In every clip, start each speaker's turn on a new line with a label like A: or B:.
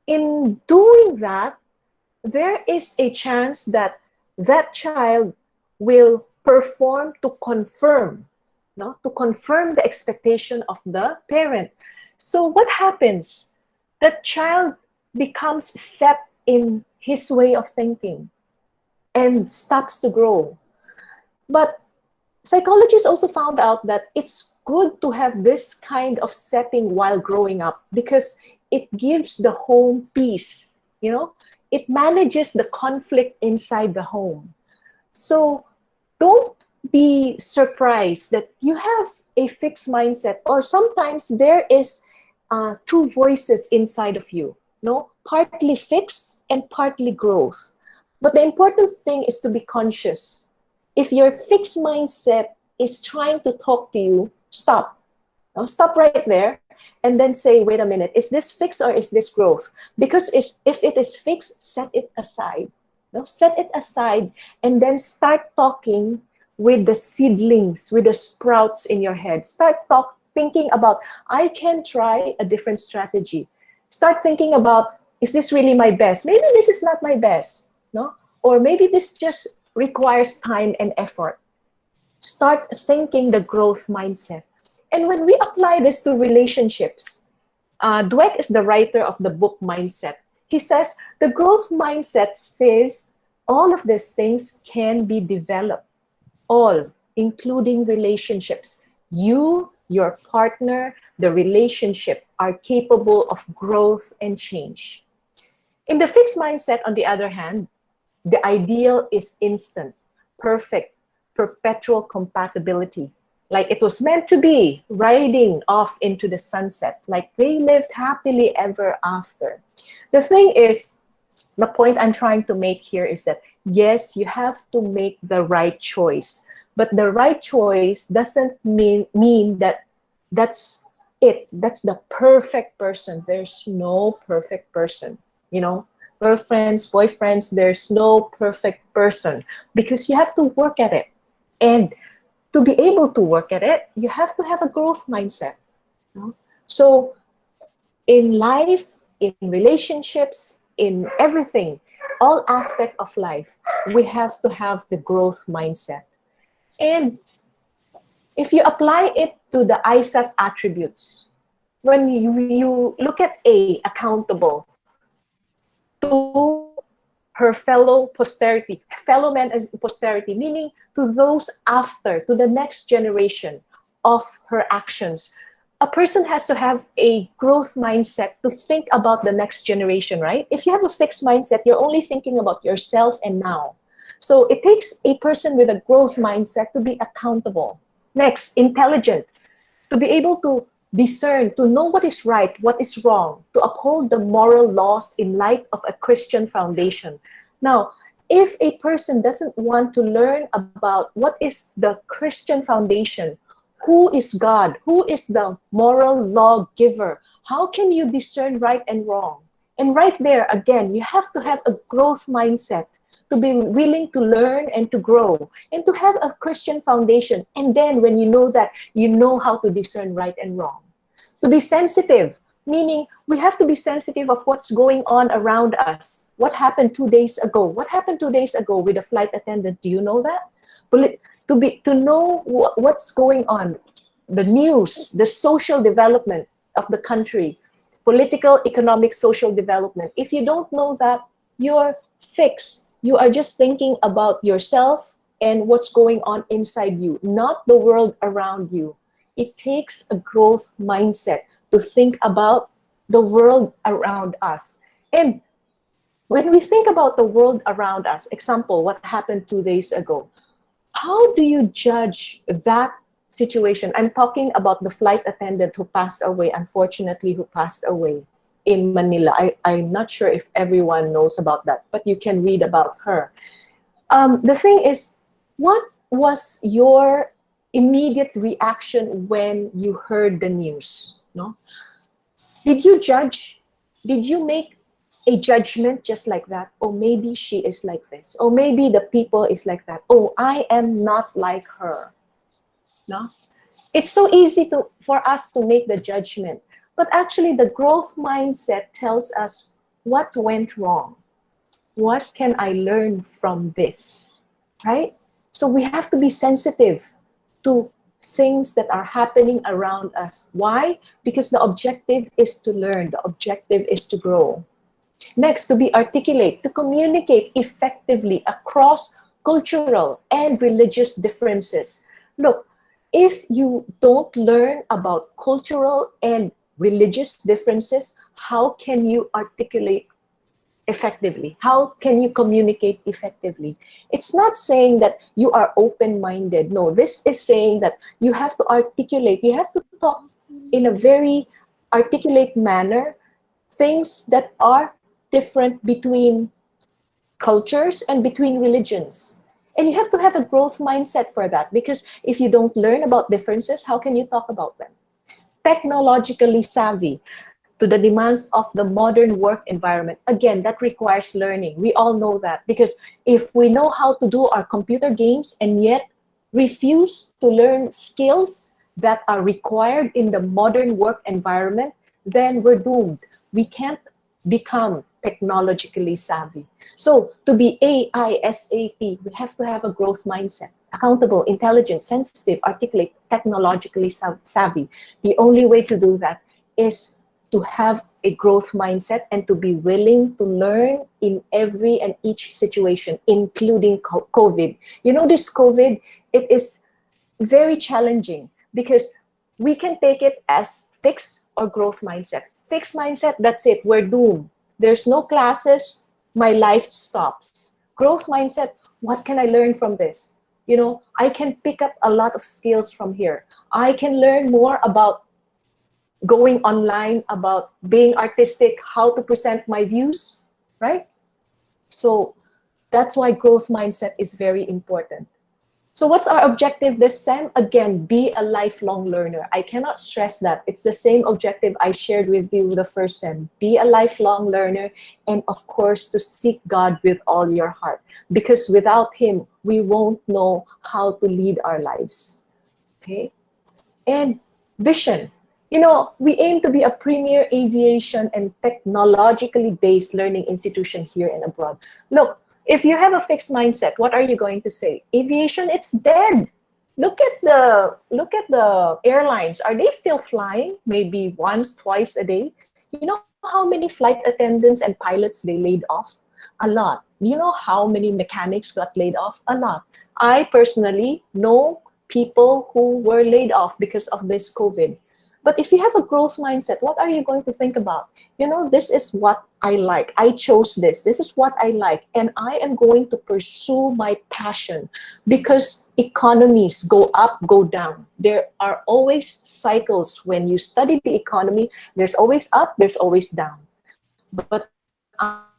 A: in doing that, there is a chance that that child will perform to confirm, no? To confirm the expectation of the parent. So what happens? The child becomes set in his way of thinking and stops to grow. But psychologists also found out that it's good to have this kind of setting while growing up because it gives the home peace, you know? It manages the conflict inside the home. So don't be surprised that you have a fixed mindset, or sometimes there is two voices inside of you, no? Partly fixed and partly growth. But the important thing is to be conscious. If your fixed mindset is trying to talk to you, stop. Now, stop right there and then say, wait a minute, is this fixed or is this growth? Because if it is fixed, set it aside. No? Set it aside and then start talking with the seedlings, with the sprouts in your head. Start thinking about, I can try a different strategy. Start thinking about, is this really my best? Maybe this is not my best, no? Or maybe this just requires time and effort. Start thinking the growth mindset. And when we apply this to relationships, Dweck is the writer of the book Mindset. He says, the growth mindset says all of these things can be developed, all, including relationships. You, your partner, the relationship are capable of growth and change. In the fixed mindset, on the other hand, the ideal is instant, perfect, perpetual compatibility. Like it was meant to be, riding off into the sunset, like they lived happily ever after. The thing is, the point I'm trying to make here is that, yes, you have to make the right choice, but the right choice doesn't mean that that's it. That's the perfect person. There's no perfect person, you know? Girlfriends, boyfriends, there's no perfect person because you have to work at it. And to be able to work at it, you have to have a growth mindset. You know? So in life, in relationships, in everything, all aspects of life, we have to have the growth mindset. And if you apply it to the Aisat attributes, when you look at A, accountable, to her fellow posterity, fellow men as posterity, meaning to those after, to the next generation of her actions. A person has to have a growth mindset to think about the next generation, right? If you have a fixed mindset, you're only thinking about yourself and now. So it takes a person with a growth mindset to be accountable. Next, intelligent, to be able to discern, to know what is right, what is wrong, to uphold the moral laws in light of a Christian foundation. Now, if a person doesn't want to learn about what is the Christian foundation, who is God, who is the moral law giver, how can you discern right and wrong? And right there, again, you have to have a growth mindset, to be willing to learn and to grow and to have a Christian foundation. And then when you know that, you know how to discern right and wrong. To be sensitive, meaning we have to be sensitive of what's going on around us. What happened 2 days ago? What happened 2 days ago with a flight attendant? Do you know that? To know what's going on, the news, the social development of the country, political, economic, social development. If you don't know that, you're fixed. You are just thinking about yourself and what's going on inside you, not the world around you. It takes a growth mindset to think about the world around us. And when we think about the world around us, example, what happened 2 days ago, how do you judge that situation? I'm talking about the flight attendant who passed away, unfortunately, who passed away in Manila. I'm not sure if everyone knows about that, but you can read about her. The thing is, what was your immediate reaction when you heard the news? No? Did you judge? Did you make a judgment just like that? Oh, maybe she is like this. Oh, maybe the people is like that. Oh, I am not like her. No? It's so easy for us to make the judgment. But actually, the growth mindset tells us what went wrong? What can I learn from this? Right? So we have to be sensitive to things that are happening around us. Why? Because the objective is to learn, the objective is to grow. Next, to be articulate, to communicate effectively across cultural and religious differences. Look, if you don't learn about cultural and religious differences, how can you articulate effectively? How can you communicate effectively? It's not saying that you are open-minded. No, this is saying that you have to articulate, you have to talk in a very articulate manner, things that are different between cultures and between religions. And you have to have a growth mindset for that, because if you don't learn about differences, how can you talk about them? Technologically savvy to the demands of the modern work environment. Again, that requires learning. We all know that, because if we know how to do our computer games and yet refuse to learn skills that are required in the modern work environment, then we're doomed. We can't become technologically savvy. So to be AISAT, we have to have a growth mindset. Accountable, intelligent, sensitive, articulate, technologically savvy. The only way to do that is to have a growth mindset and to be willing to learn in every and each situation, including COVID. You know, this COVID, it is very challenging because we can take it as fixed or growth mindset. Fixed mindset, that's it, we're doomed. There's no classes, my life stops. Growth mindset, what can I learn from this? You know, I can pick up a lot of skills from here. I can learn more about going online, about being artistic, how to present my views, right? So that's why growth mindset is very important. So what's our objective this sem? Again, be a lifelong learner. I cannot stress that. It's the same objective I shared with you the first sem. Be a lifelong learner, and of course, to seek God with all your heart. Because without Him, we won't know how to lead our lives. Okay? And vision. You know, we aim to be a premier aviation and technologically based learning institution here and abroad. Look, if you have a fixed mindset, what are you going to say? Aviation, it's dead. Look at the airlines. Are they still flying? Maybe once, twice a day. You know how many flight attendants and pilots they laid off? A lot. You know how many mechanics got laid off? A lot. I personally know people who were laid off because of this COVID. But if you have a growth mindset, what are you going to think about? You know, this is what I like. I chose this. This is what I like. And I am going to pursue my passion, because economies go up, go down. There are always cycles. When you study the economy, there's always up, there's always down. But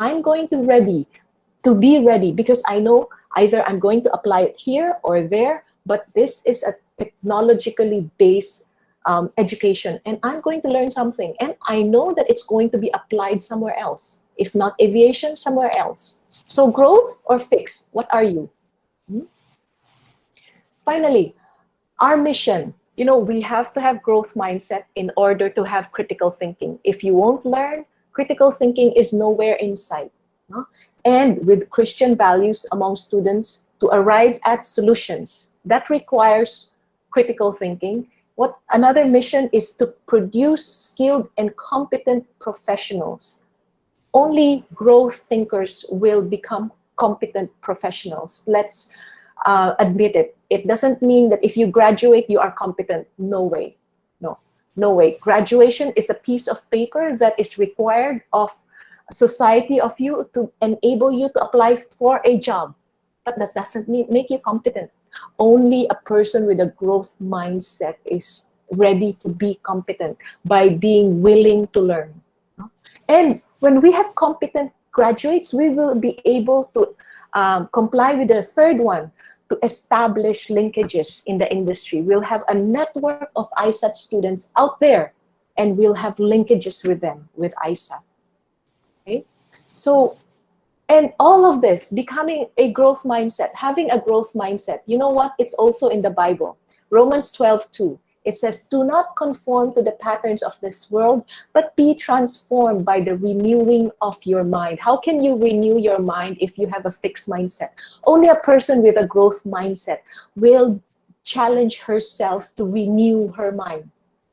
A: I'm going to be ready, because I know either I'm going to apply it here or there, but this is a technologically based education, and I'm going to learn something, and I know that it's going to be applied somewhere else. If not aviation, somewhere else. So growth or fix, what are you? Finally, our mission. You know, we have to have growth mindset in order to have critical thinking. If you won't learn, critical thinking is nowhere in sight. No? And with Christian values among students, to arrive at solutions, that requires critical thinking. What another mission is to produce skilled and competent professionals. Only growth thinkers will become competent professionals. Let's admit it. It doesn't mean that if you graduate, you are competent. No way. No way. Graduation is a piece of paper that is required of society of you to enable you to apply for a job. But that doesn't make you competent. Only a person with a growth mindset is ready to be competent by being willing to learn. And when we have competent graduates, we will be able to comply with the third one, to establish linkages in the industry. We'll have a network of Aisat students out there, and we'll have linkages with them, with Aisat. Okay? So, and all of this, becoming a growth mindset, having a growth mindset, you know what? It's also in the Bible. Romans 12:2. It says, do not conform to the patterns of this world, but be transformed by the renewing of your mind. How can you renew your mind if you have a fixed mindset? Only a person with a growth mindset will challenge herself to renew her mind,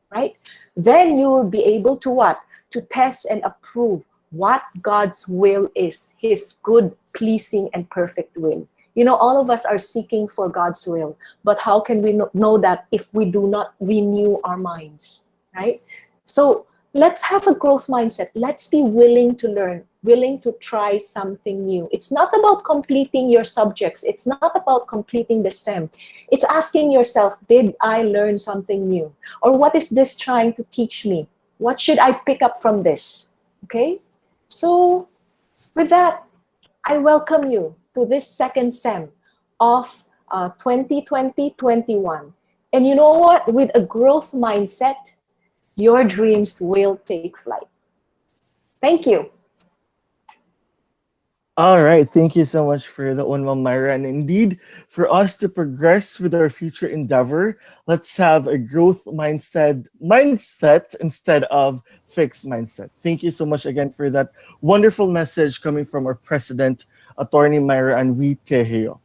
A: right? Then you will be able to what? To test and approve what God's will is, his good, pleasing, and perfect will. You know, all of us are seeking for God's will, but how can we know that if we do not renew our minds, right? So let's have a growth mindset. Let's be willing to learn, willing to try something new. It's not about completing your subjects. It's not about completing the SEM. It's asking yourself, did I learn something new? Or what is this trying to teach me? What should I pick up from this? Okay? So with that, I welcome you to this second SEM of 2020-21. And you know what? With a growth mindset, your dreams will take flight. Thank you.
B: All right, thank you so much for that one, Ma'am Myra. And indeed, for us to progress with our future endeavor, let's have a growth mindset instead of fixed mindset. Thank you so much again for that wonderful message coming from our president, Attorney Myra Anwi Tejeo.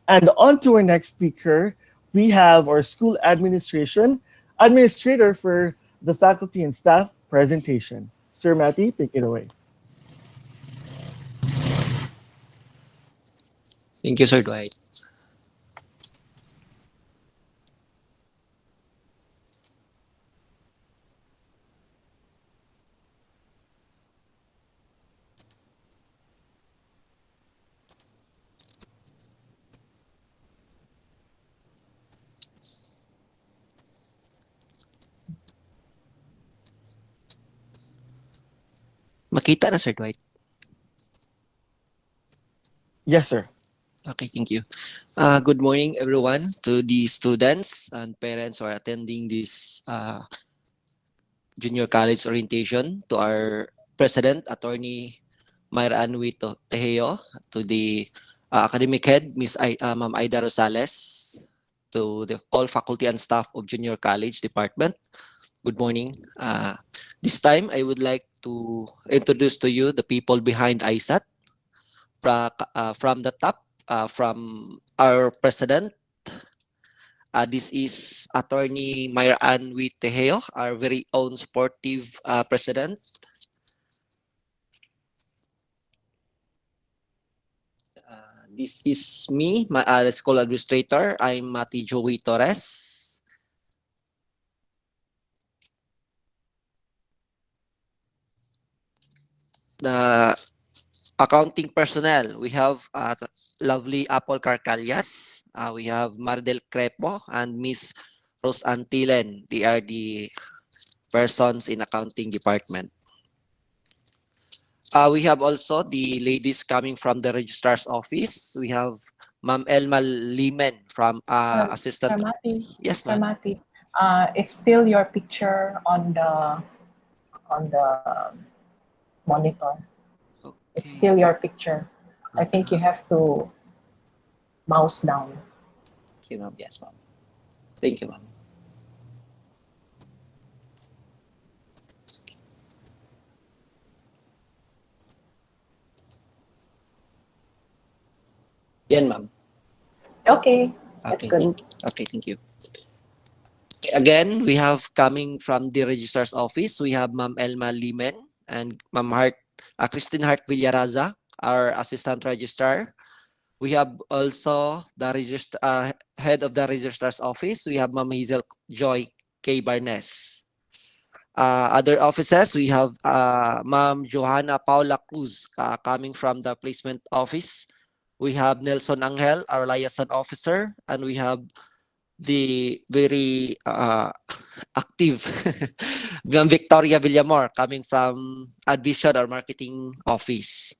B: And on to our next speaker, we have our school administrator for the faculty and staff presentation. Sir Matty, take it away.
C: Thank you, Sir Dwight. Makita na, Sir Dwight.
B: Yes, sir.
C: Okay, thank you. Good morning, everyone, to the students and parents who are attending this junior college orientation, to our president, Attorney Myra Anwi Tejeo, to the academic head, Ma'am Aida Rosales, to the all faculty and staff of junior college department. Good morning. This time, I would like to introduce to you the people behind Aisat. From the top, from our president, this is Attorney Myra Anwi Tejeo, our very own supportive president. This is me, my school administrator. I'm Mati Joey Torres. The accounting personnel, we have lovely Apple Carcalias. We have Mardel Crepo and Miss Rose Antilen. They are the persons in accounting department. We have also the ladies coming from the registrar's office. We have Ma'am Elma Limen from assistant.
A: Sir Mati,
C: Yes,
A: Sir
C: ma'am.
A: Mati, it's still your picture on the monitor. It's
C: Okay.
A: still your picture. I think you have to mouse down.
C: Okay, ma'am. Yes, ma'am. Thank you, ma'am. Yan, ma'am.
A: Okay, that's
C: Okay,
A: good.
C: thank you. Again, we have coming from the registrar's office, we have Ma'am Elma Limen and Ma'am Christine Hart Villaraza, our assistant registrar. We have also the head of the registrar's office. We have Ma'am Hazel Joy K. Barnes. Other offices, we have Ma'am Johanna Paula Cruz coming from the placement office. We have Nelson Angel, our liaison officer, and we have the very active Ma'am Victoria Villamor coming from admission or marketing office.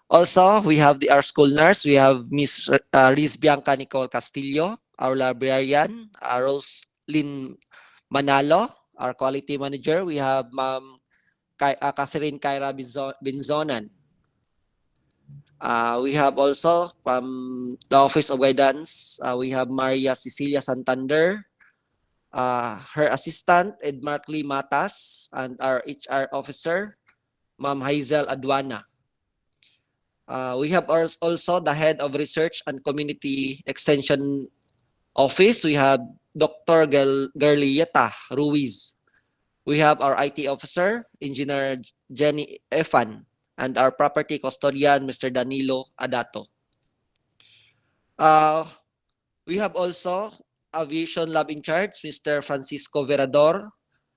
C: Also, we have our school nurse. We have Miss Riz Bianca Nicole Castillo, our librarian, Rose Lynn Manalo, our quality manager. We have Ma'am Catherine Kyra Binzonan. We have also from the Office of Guidance, we have Maria Cecilia Santander, her assistant, Ed Markley Matas, and our HR officer, Ma'am Hazel Adwana. We have also the head of research and community extension office. We have Dr. Garlieta Ruiz. We have our IT officer, Engineer Jenny Efan, and our property custodian, Mr. Danilo Adato. Uh, we have also aviation lab in charge, Mr. Francisco Verador,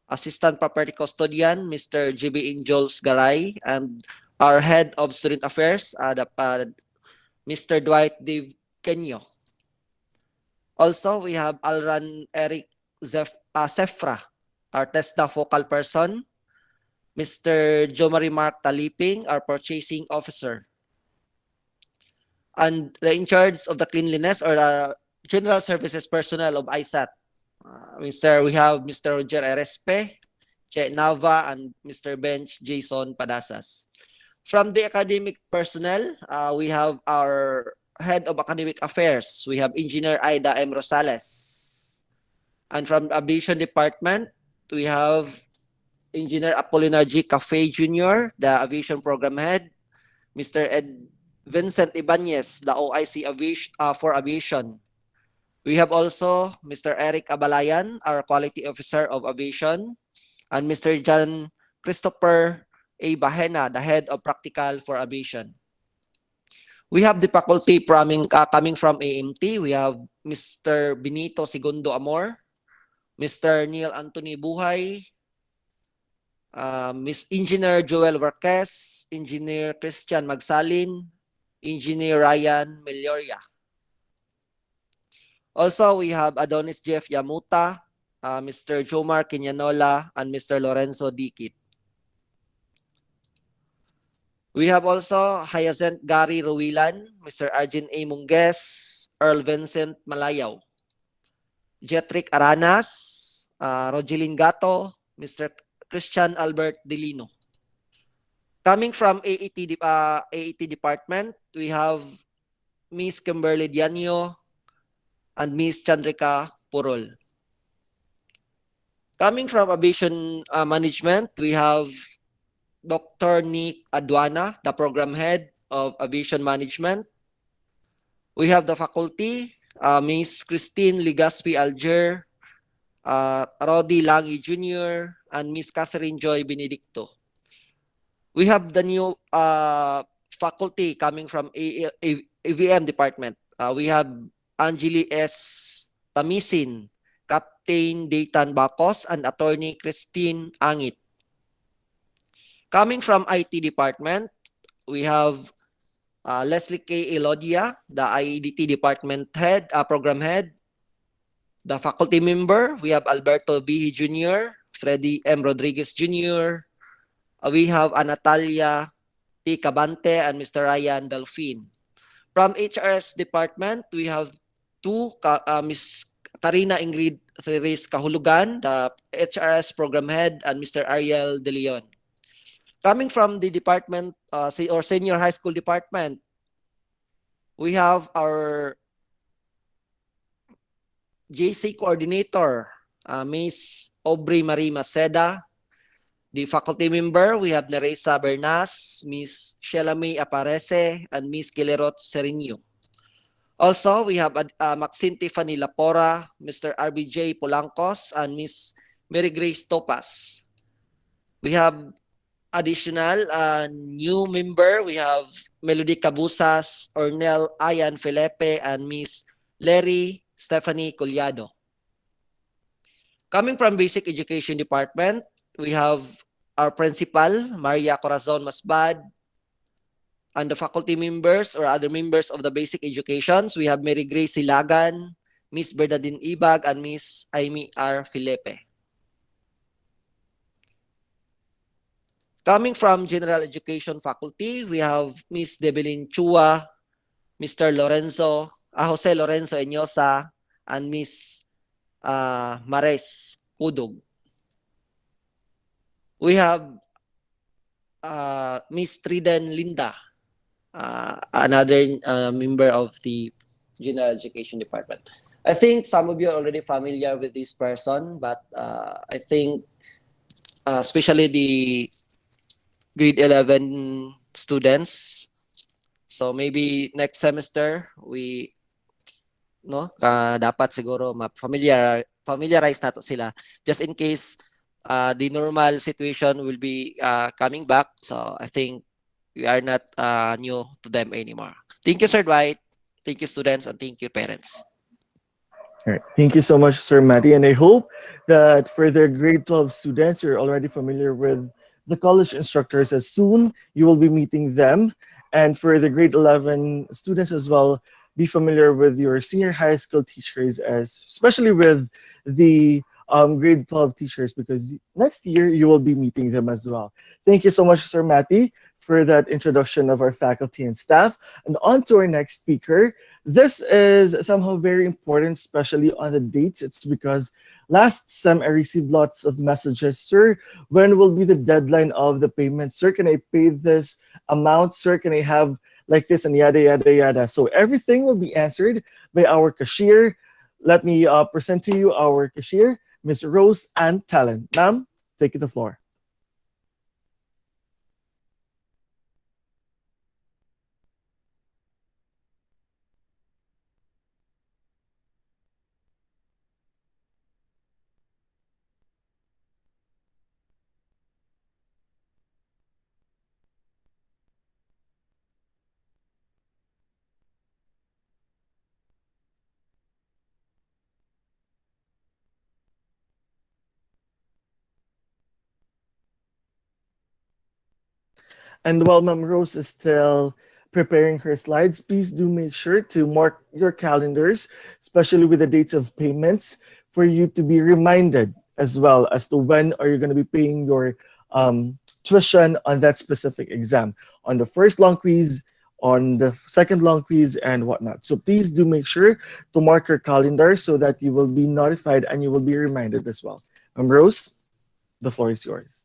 C: assistant property custodian, Mr. GB Injols Garay, and our head of student affairs, Mr. Dwight Dave Kenyo. Also, we have Alran Eric Sefra, our TESDA focal person, Mr. Jomari Mark Taliping, our purchasing officer. And the in charge of the cleanliness or the general services personnel of Aisat. We have Mr. Roger Erespe, Che Nava, and Mr. Bench Jason Padasas. From the academic personnel, we have our head of academic affairs. We have Engineer Aida M. Rosales. And from the aviation department, we have Engineer Apolinar G. Cafe Jr., the aviation program head, Mr. Ed Vincent Ibanez, the OIC for aviation. We have also Mr. Eric Abalayan, our quality officer of aviation, and Mr. John Christopher A. Bahena, the head of practical for aviation. We have the faculty coming from AMT. We have Mr. Benito Segundo Amor, Mr. Neil Anthony Buhay, Miss Engineer Joel Varquez, Engineer Christian Magsalin, Engineer Ryan Melioria. Also, we have Adonis Jeff Yamuta, Mr. Jomar Quinanola, and Mr. Lorenzo Dikit. We have also Hyacinth Gary Ruilan, Mr. Arjun A. Munges, Earl Vincent Malayaw, Jetrick Aranas, Rogelin Gato, Mr. Christian Albert Delino. Coming from AET department, we have Miss Kimberly Dianyo and Miss Chandrika Purol. Coming from aviation management, we have Dr. Nick Adwana, the program head of aviation management. We have the faculty, Miss Christine Ligaspi Alger, Rodi Langi Jr., and Miss Catherine Joy Benedicto. We have the new faculty coming from AVM department. We have Angeli S. Tamisin, Captain Dayton Bacos, and Attorney Christine Angit. Coming from IT department, we have Leslie K. Elodia, the IDT department head, program head. The faculty member, we have Alberto B. Jr., Freddy M. Rodriguez Jr., we have Natalia T. Cabante, and Mr. Ryan Delfin. From HRS department, we have Miss Karina Ingrid Therese Kahulugan, the HRS program head, and Mr. Ariel De Leon. Coming from the department or senior high school department, we have our JC coordinator, Miss Aubrey Marie Maceda. The faculty member, we have Neresa Bernas, Miss Shelame Aparece, and Miss Kilerot Serino. Also, we have Maxine Tiffany Lapora, Mr. RBJ Polancos, and Miss Mary Grace Topas. We have additional new member. We have Melody Cabusas, Ornel Ayan Felipe, and Miss Larry Stephanie Collado. Coming from Basic Education Department, we have our principal, Maria Corazon Masbad, and the faculty members or other members of the Basic Educations. We have Mary Grace Silagan, Miss Bernadine Ibag, and Miss Amy R. Felipe. Coming from General Education Faculty, we have Miss Debelin Chua, Mr. Jose Lorenzo Enyosa, and Miss Mares Kudog. We have Miss Triden Linda, another member of the General Education Department. I think some of you are already familiar with this person, but I think especially the grade 11 students. So maybe next semester we no dapat siguro familiarize nato sila just in case the normal situation will be coming back. So I think we are not new to them anymore. Thank you, Sir Dwight. Thank you, students, and thank you, parents.
B: All right. Thank you so much, Sir Matty. And I hope that for the grade 12 students, you're already familiar with the college instructors as soon you will be meeting them. And for the grade 11 students as well, be familiar with your senior high school teachers, as especially with the grade 12 teachers, because next year you will be meeting them as well. Thank you so much, Sir Matty, for that introduction of our faculty and staff. And on to our next speaker. This is somehow very important, especially on the dates. It's because last sem I received lots of messages. Sir, when will be the deadline of the payment? Sir, can I pay this amount? Sir, can I have like this and yada, yada, yada? So everything will be answered by our cashier. Let me present to you our cashier, Miss Rose Ann Talon. Ma'am, take the floor. And while Ma'am Rose is still preparing her slides, please do make sure to mark your calendars, especially with the dates of payments, for you to be reminded as well as to when are you going to be paying your tuition on that specific exam, on the first long quiz, on the second long quiz, and whatnot. So please do make sure to mark your calendar so that you will be notified and you will be reminded as well. Rose, the floor is yours.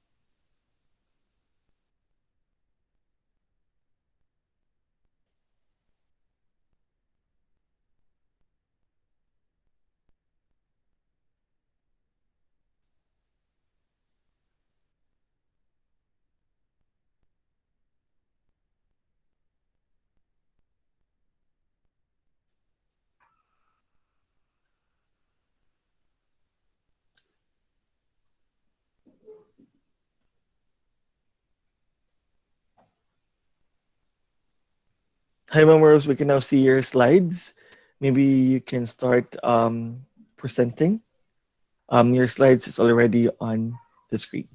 B: Hi, Ma'am Rose. We can now see your slides. Maybe you can start presenting. Your slides is already on the screen.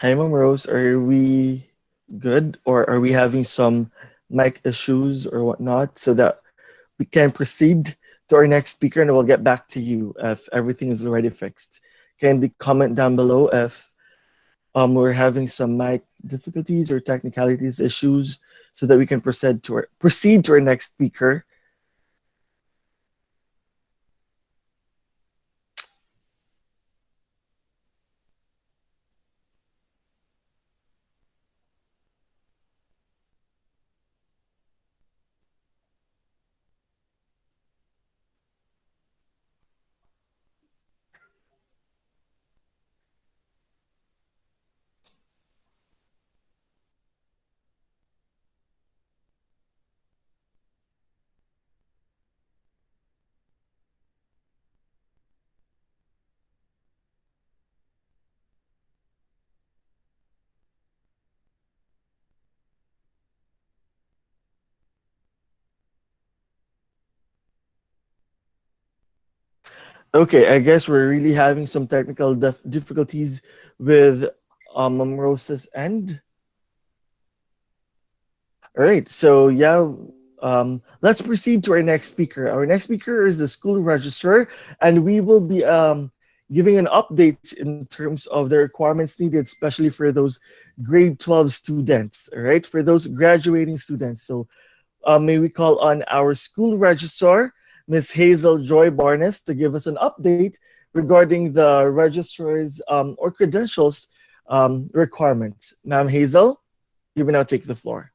B: Hi, Ma'am Rose. Are we good, or are we having some mic issues or whatnot, so that we can proceed to our next speaker, and we'll get back to you if everything is already fixed. Kindly comment down below if we're having some mic difficulties or technicalities issues, so that we can proceed to our next speaker. Okay, I guess we're really having some technical difficulties with Rosa's end. All right, so yeah, let's proceed to our next speaker. Our next speaker is the school registrar, and we will be giving an update in terms of the requirements needed, especially for those grade 12 students, all right, for those graduating students. So may we call on our school registrar, Miss Hazel Joy Barnes, to give us an update regarding the registrar's or credentials requirements. Ma'am Hazel, you may now take the floor.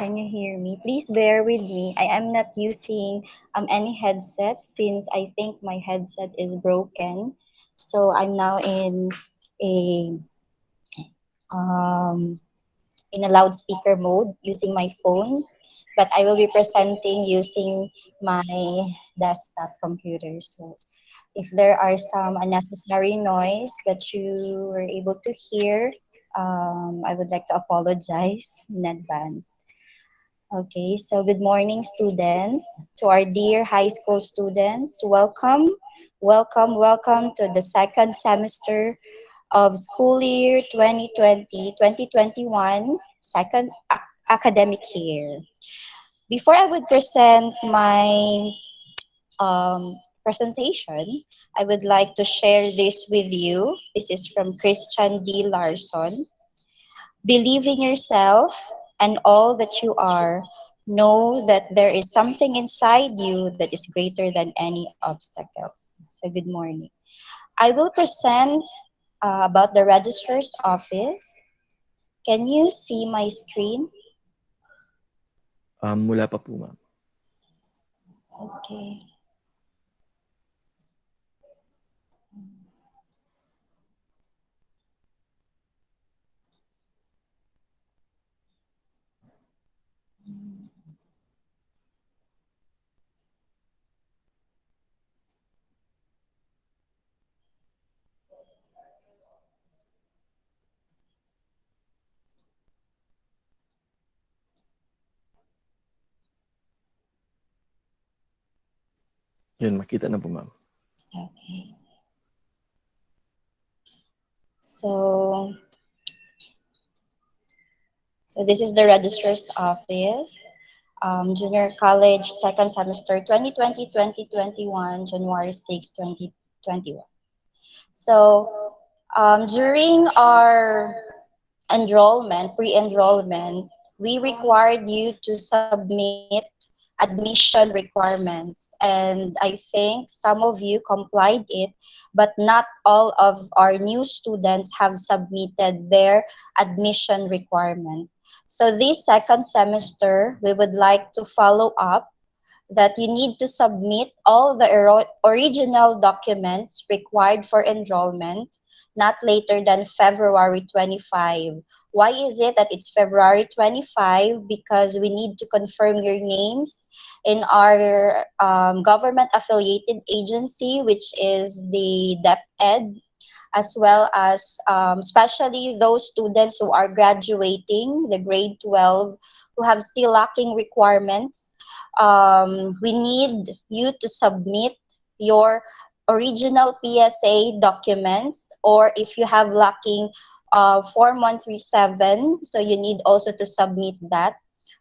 D: Can you hear me? Please bear with me. I am not using any headset since I think my headset is broken. So I'm now a um, in a loudspeaker mode using my phone, but I will be presenting using my desktop computer. So if there are some unnecessary noise that you were able to hear, I would like to apologize in advance. Okay, so good morning, students. To our dear high school students, welcome, welcome, welcome to the second semester of school year 2020-2021, second academic year. Before I would present my presentation, I would like to share this with you. This is from Christian D. Larson. Believe in yourself and all that you are. Know that there is something inside you that is greater than any obstacle. So, good morning. I will present about the registrar's office. Can you see my screen?
B: Mula pa po, ma'am.
D: Okay.
B: Yun, makita na po, ma'am.
D: Okay. So, so this is the registrar's office. Junior college, second semester, 2020-2021, January 6, 2021. So, during our enrollment, pre-enrollment, we required you to submit admission requirements. And I think some of you complied it, but not all of our new students have submitted their admission requirement. So this second semester, we would like to follow up that you need to submit all the original documents required for enrollment not later than February 25. Why is it that it's February 25? Because we need to confirm your names in our government affiliated agency, which is the DepEd, as well as especially those students who are graduating the grade 12 who have still lacking requirements. We need you to submit your original PSA documents, or if you have lacking Form 137, so you need also to submit that.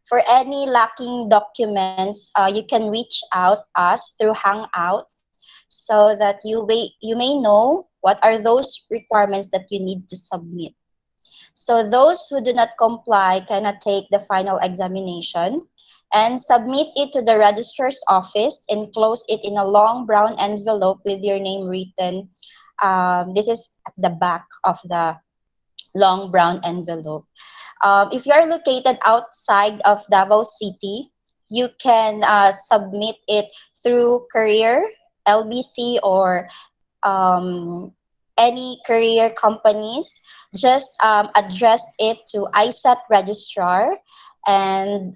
D: For any lacking documents, you can reach out us through Hangouts so that you may know what are those requirements that you need to submit. So those who do not comply cannot take the final examination and submit it to the registrar's office, enclose it in a long brown envelope with your name written. This is at the back of the long brown envelope. If you are located outside of Davao City, you can submit it through courier, LBC, or any courier companies. Just address it to Aisat Registrar and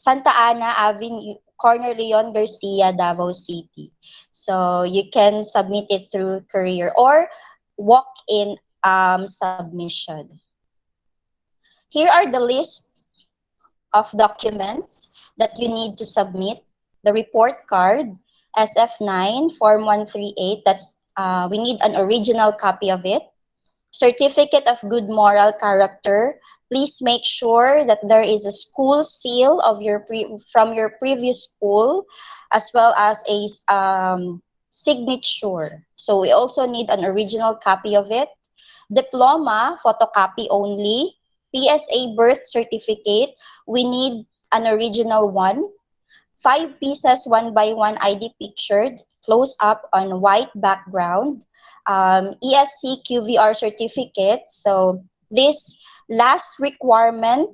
D: Santa Ana Avenue, Corner Leon Garcia, Davao City. So you can submit it through courier or walk-in submission. Here are the list of documents that you need to submit. The report card, SF9, Form 138, we need an original copy of it. Certificate of good moral character. Please make sure that there is a school seal of from your previous school, as well as a signature. So we also need an original copy of it. Diploma, photocopy only. PSA birth certificate, we need an original one. 5 pieces 1 by 1 ID pictured, close up on white background. ESC QVR certificate. So this last requirement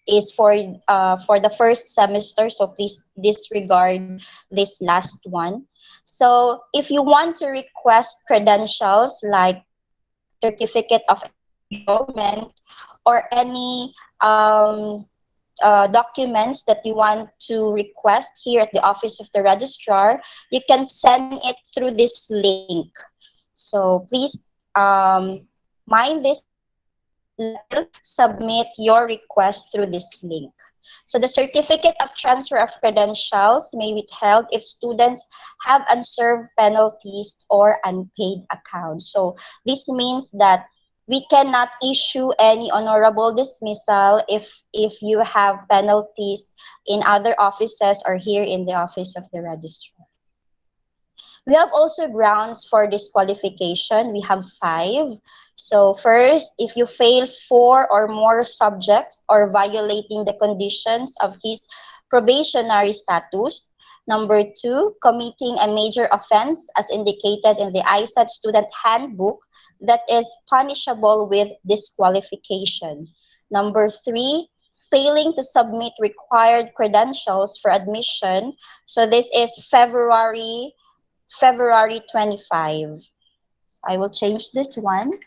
D: is for the first semester. So please disregard this last one. So if you want to request credentials like certificate of enrollment or any documents that you want to request here at the office of the registrar, you can send it through this link. So please mind this submit your request through this link. So the certificate of transfer of credentials may be withheld if students have unserved penalties or unpaid accounts. So this means that we cannot issue any honorable dismissal if you have penalties in other offices or here in the office of the registrar. We have also grounds for disqualification. We have 5. So first, if you fail 4 or more subjects or violating the conditions of his probationary status. Number 2, committing a major offense as indicated in the Aisat student handbook that is punishable with disqualification. Number 3, failing to submit required credentials for admission. So this is February 25. I will change this one.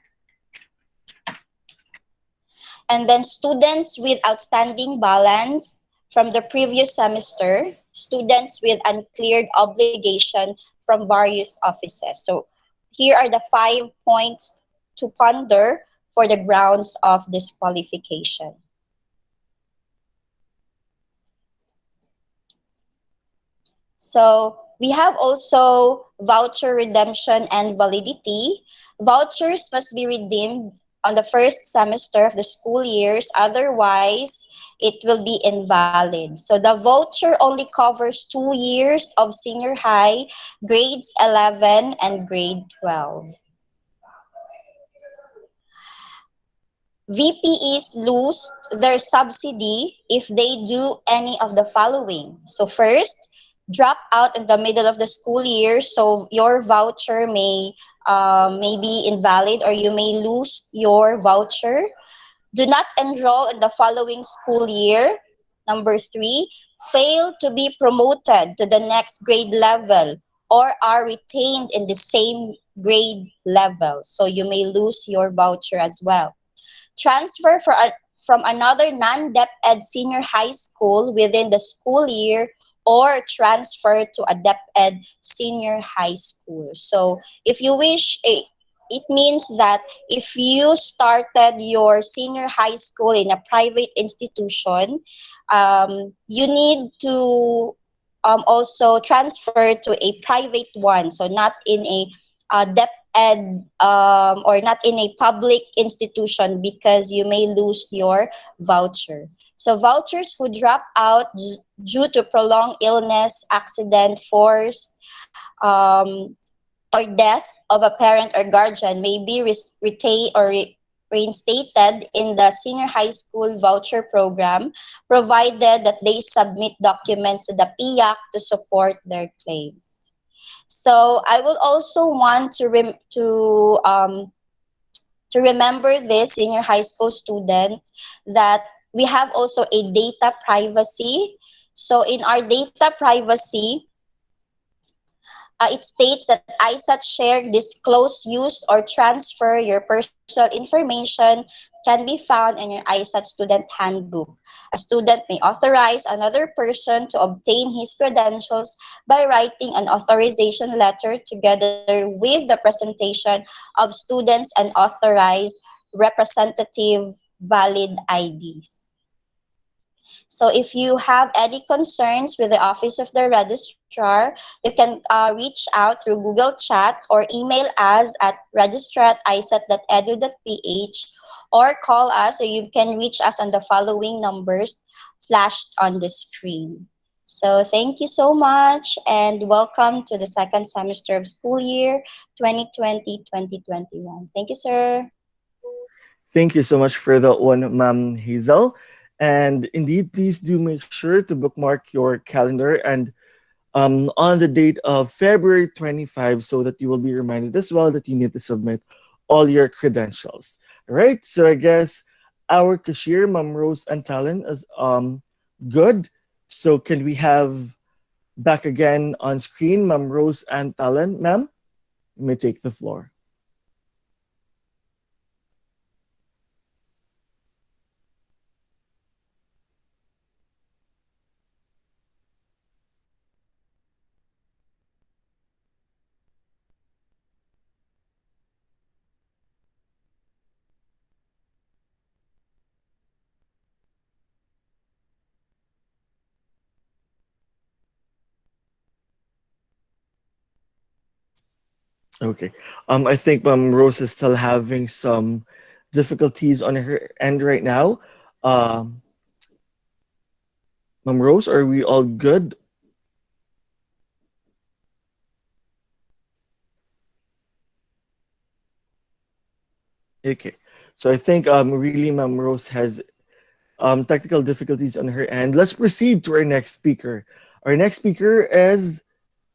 D: And then students with outstanding balance from the previous semester, students with uncleared obligation from various offices. So here are the 5 points to ponder for the grounds of disqualification. So we have also voucher redemption and validity. Vouchers must be redeemed on the first semester of the school years, otherwise it will be invalid. So the voucher only covers 2 years of senior high, grades 11 and grade 12. VPEs lose their subsidy if they do any of the following. So first, drop out in the middle of the school year, so your voucher may be invalid or you may lose your voucher. Do not enroll in the following school year. Number 3, fail to be promoted to the next grade level or are retained in the same grade level. So you may lose your voucher as well. Transfer from another non-DepEd senior high school within the school year or transfer to a DepEd senior high school. So if you wish, it means that if you started your senior high school in a private institution, you need to also transfer to a private one, so not in a DepEd or not in a public institution, because you may lose your voucher. So vouchers who drop out due to prolonged illness, accident, force, or death of a parent or guardian may be retained or reinstated in the senior high school voucher program, provided that they submit documents to the PIAC to support their claims. So I will also want to remember this senior high school students that we have also a data privacy. So in our data privacy, it states that Aisat share, disclose, use, or transfer your personal information can be found in your Aisat student handbook. A student may authorize another person to obtain his credentials by writing an authorization letter together with the presentation of students and authorized representative valid IDs. So if you have any concerns with the Office of the Registrar, you can reach out through Google Chat or email us at registrar@isat.edu.ph or call us, or you can reach us on the following numbers flashed on the screen. So thank you so much and welcome to the second semester of school year 2020-2021. Thank you, sir.
B: Thank you so much for that one, Ma'am Hazel. And indeed, please do make sure to bookmark your calendar and on the date of February 25 so that you will be reminded as well that you need to submit all your credentials. All right, so I guess our cashier, Ma'am Rose and Talon, is good. So can we have back again on screen, Ma'am Rose and Talon? Ma'am, you may take the floor. Okay. I think Rose is still having some difficulties on her end right now. Um, Rose, are we all good? Okay. So I think really Rose has technical difficulties on her end. Let's proceed to our next speaker. Our next speaker is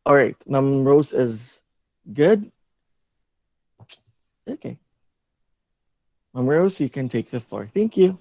B: all right. Rose is good. Okay. Rose, you can take the floor. Thank you.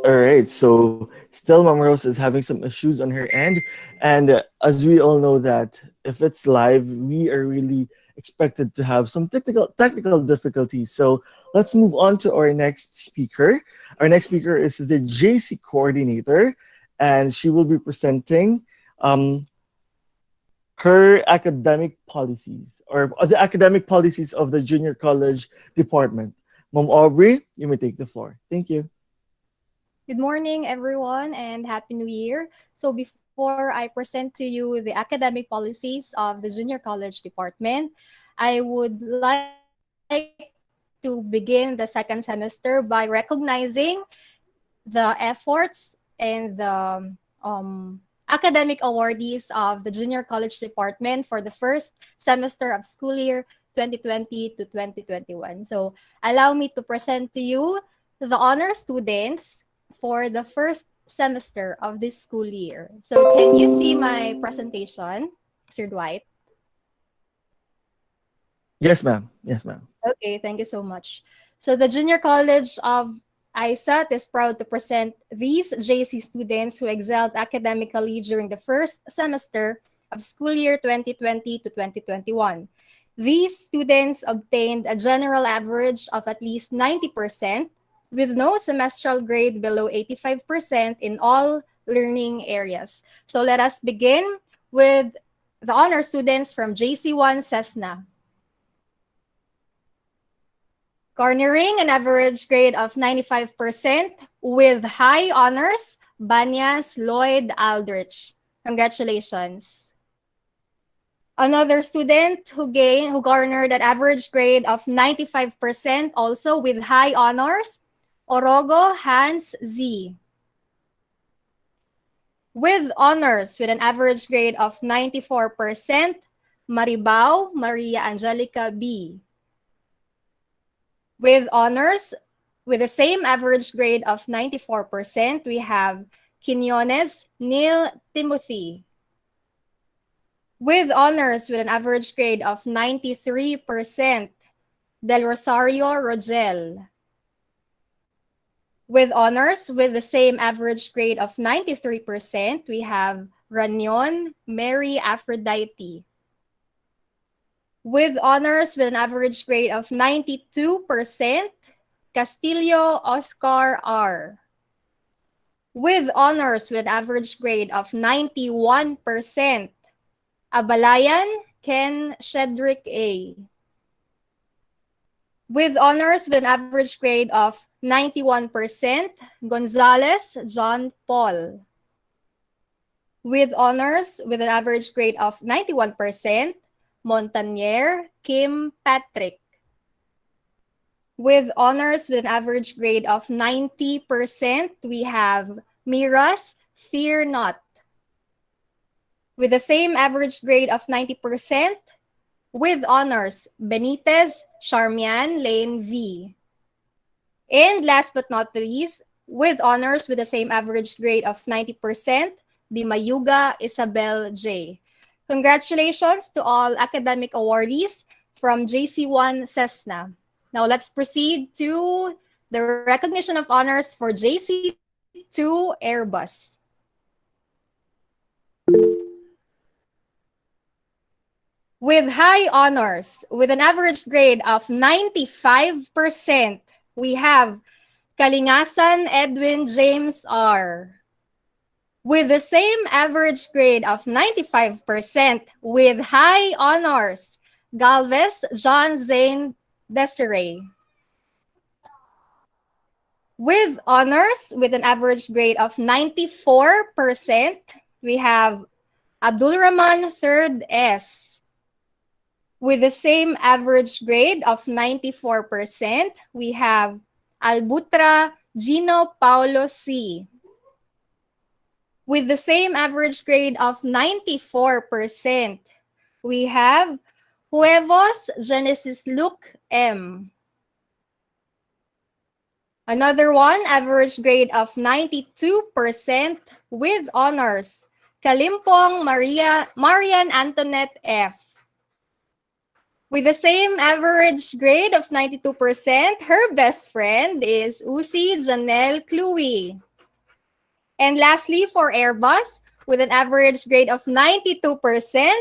B: All right, so still Mom Rose is having some issues on her end. And as we all know that if it's live, we are really expected to have some technical difficulties. So let's move on to our next speaker. Our next speaker is the JC coordinator, and she will be presenting um, her academic policies or the academic policies of the junior college department. Mom Aubrey, you may take the floor. Thank you.
E: Good morning, everyone, and Happy New Year. So before I present to you the academic policies of the Junior College Department, I would like to begin the second semester by recognizing the efforts and the academic awardees of the Junior College Department for the first semester of school year 2020 to 2021. So allow me to present to you the honor students for the first semester of this school year. So can you see my presentation, Sir Dwight?
B: Yes, ma'am. Yes, ma'am.
E: Okay, thank you so much. So the Junior College of Aisat is proud to present these JC students who excelled academically during the first semester of school year 2020 to 2021. These students obtained a general average of at least 90% with no semestral grade below 85% in all learning areas. So let us begin with the honor students from JC1 Cessna. Garnering an average grade of 95% with high honors, Banyas Lloyd Aldrich. Congratulations. Another student who garnered an average grade of 95% also with high honors, Orogo Hans Z. With honors with an average grade of 94%, Maribao Maria Angelica B. With honors with the same average grade of 94%, we have Quinones Neil Timothy. With honors with an average grade of 93%, Del Rosario Rogel. With honors with the same average grade of 93%, we have Ranyon Mary Aphrodite. With honors with an average grade of 92%, Castillo Oscar R. With honors with an average grade of 91%, Abalayan Ken Shedrick A. With honors with an average grade of 91%, Gonzalez John Paul. With honors with an average grade of 91%, Montanier Kim Patrick. With honors with an average grade of 90%, we have Miras Fear Not. With the same average grade of 90%, with honors, Benitez Charmian Lane V. And last but not least, with honors with the same average grade of 90%, Di Mayuga Isabel J. Congratulations to all academic awardees from JC1 Cessna. Now let's proceed to the recognition of honors for JC2 Airbus. With high honors, with an average grade of 95%, we have Kalingasan Edwin James R. With the same average grade of 95%, with high honors, Galvez John Zane Desiree. With honors, with an average grade of 94%, we have Abdul Rahman 3rd S. With the same average grade of 94%, we have Albutra Gino Paulo C. With the same average grade of 94%, we have Huevos Genesis Luke M. Another one, average grade of 92% with honors, Kalimpong Marian Antoinette F. With the same average grade of 92%, her best friend is Uzi Janelle Cluey. And lastly, for Airbus, with an average grade of 92%,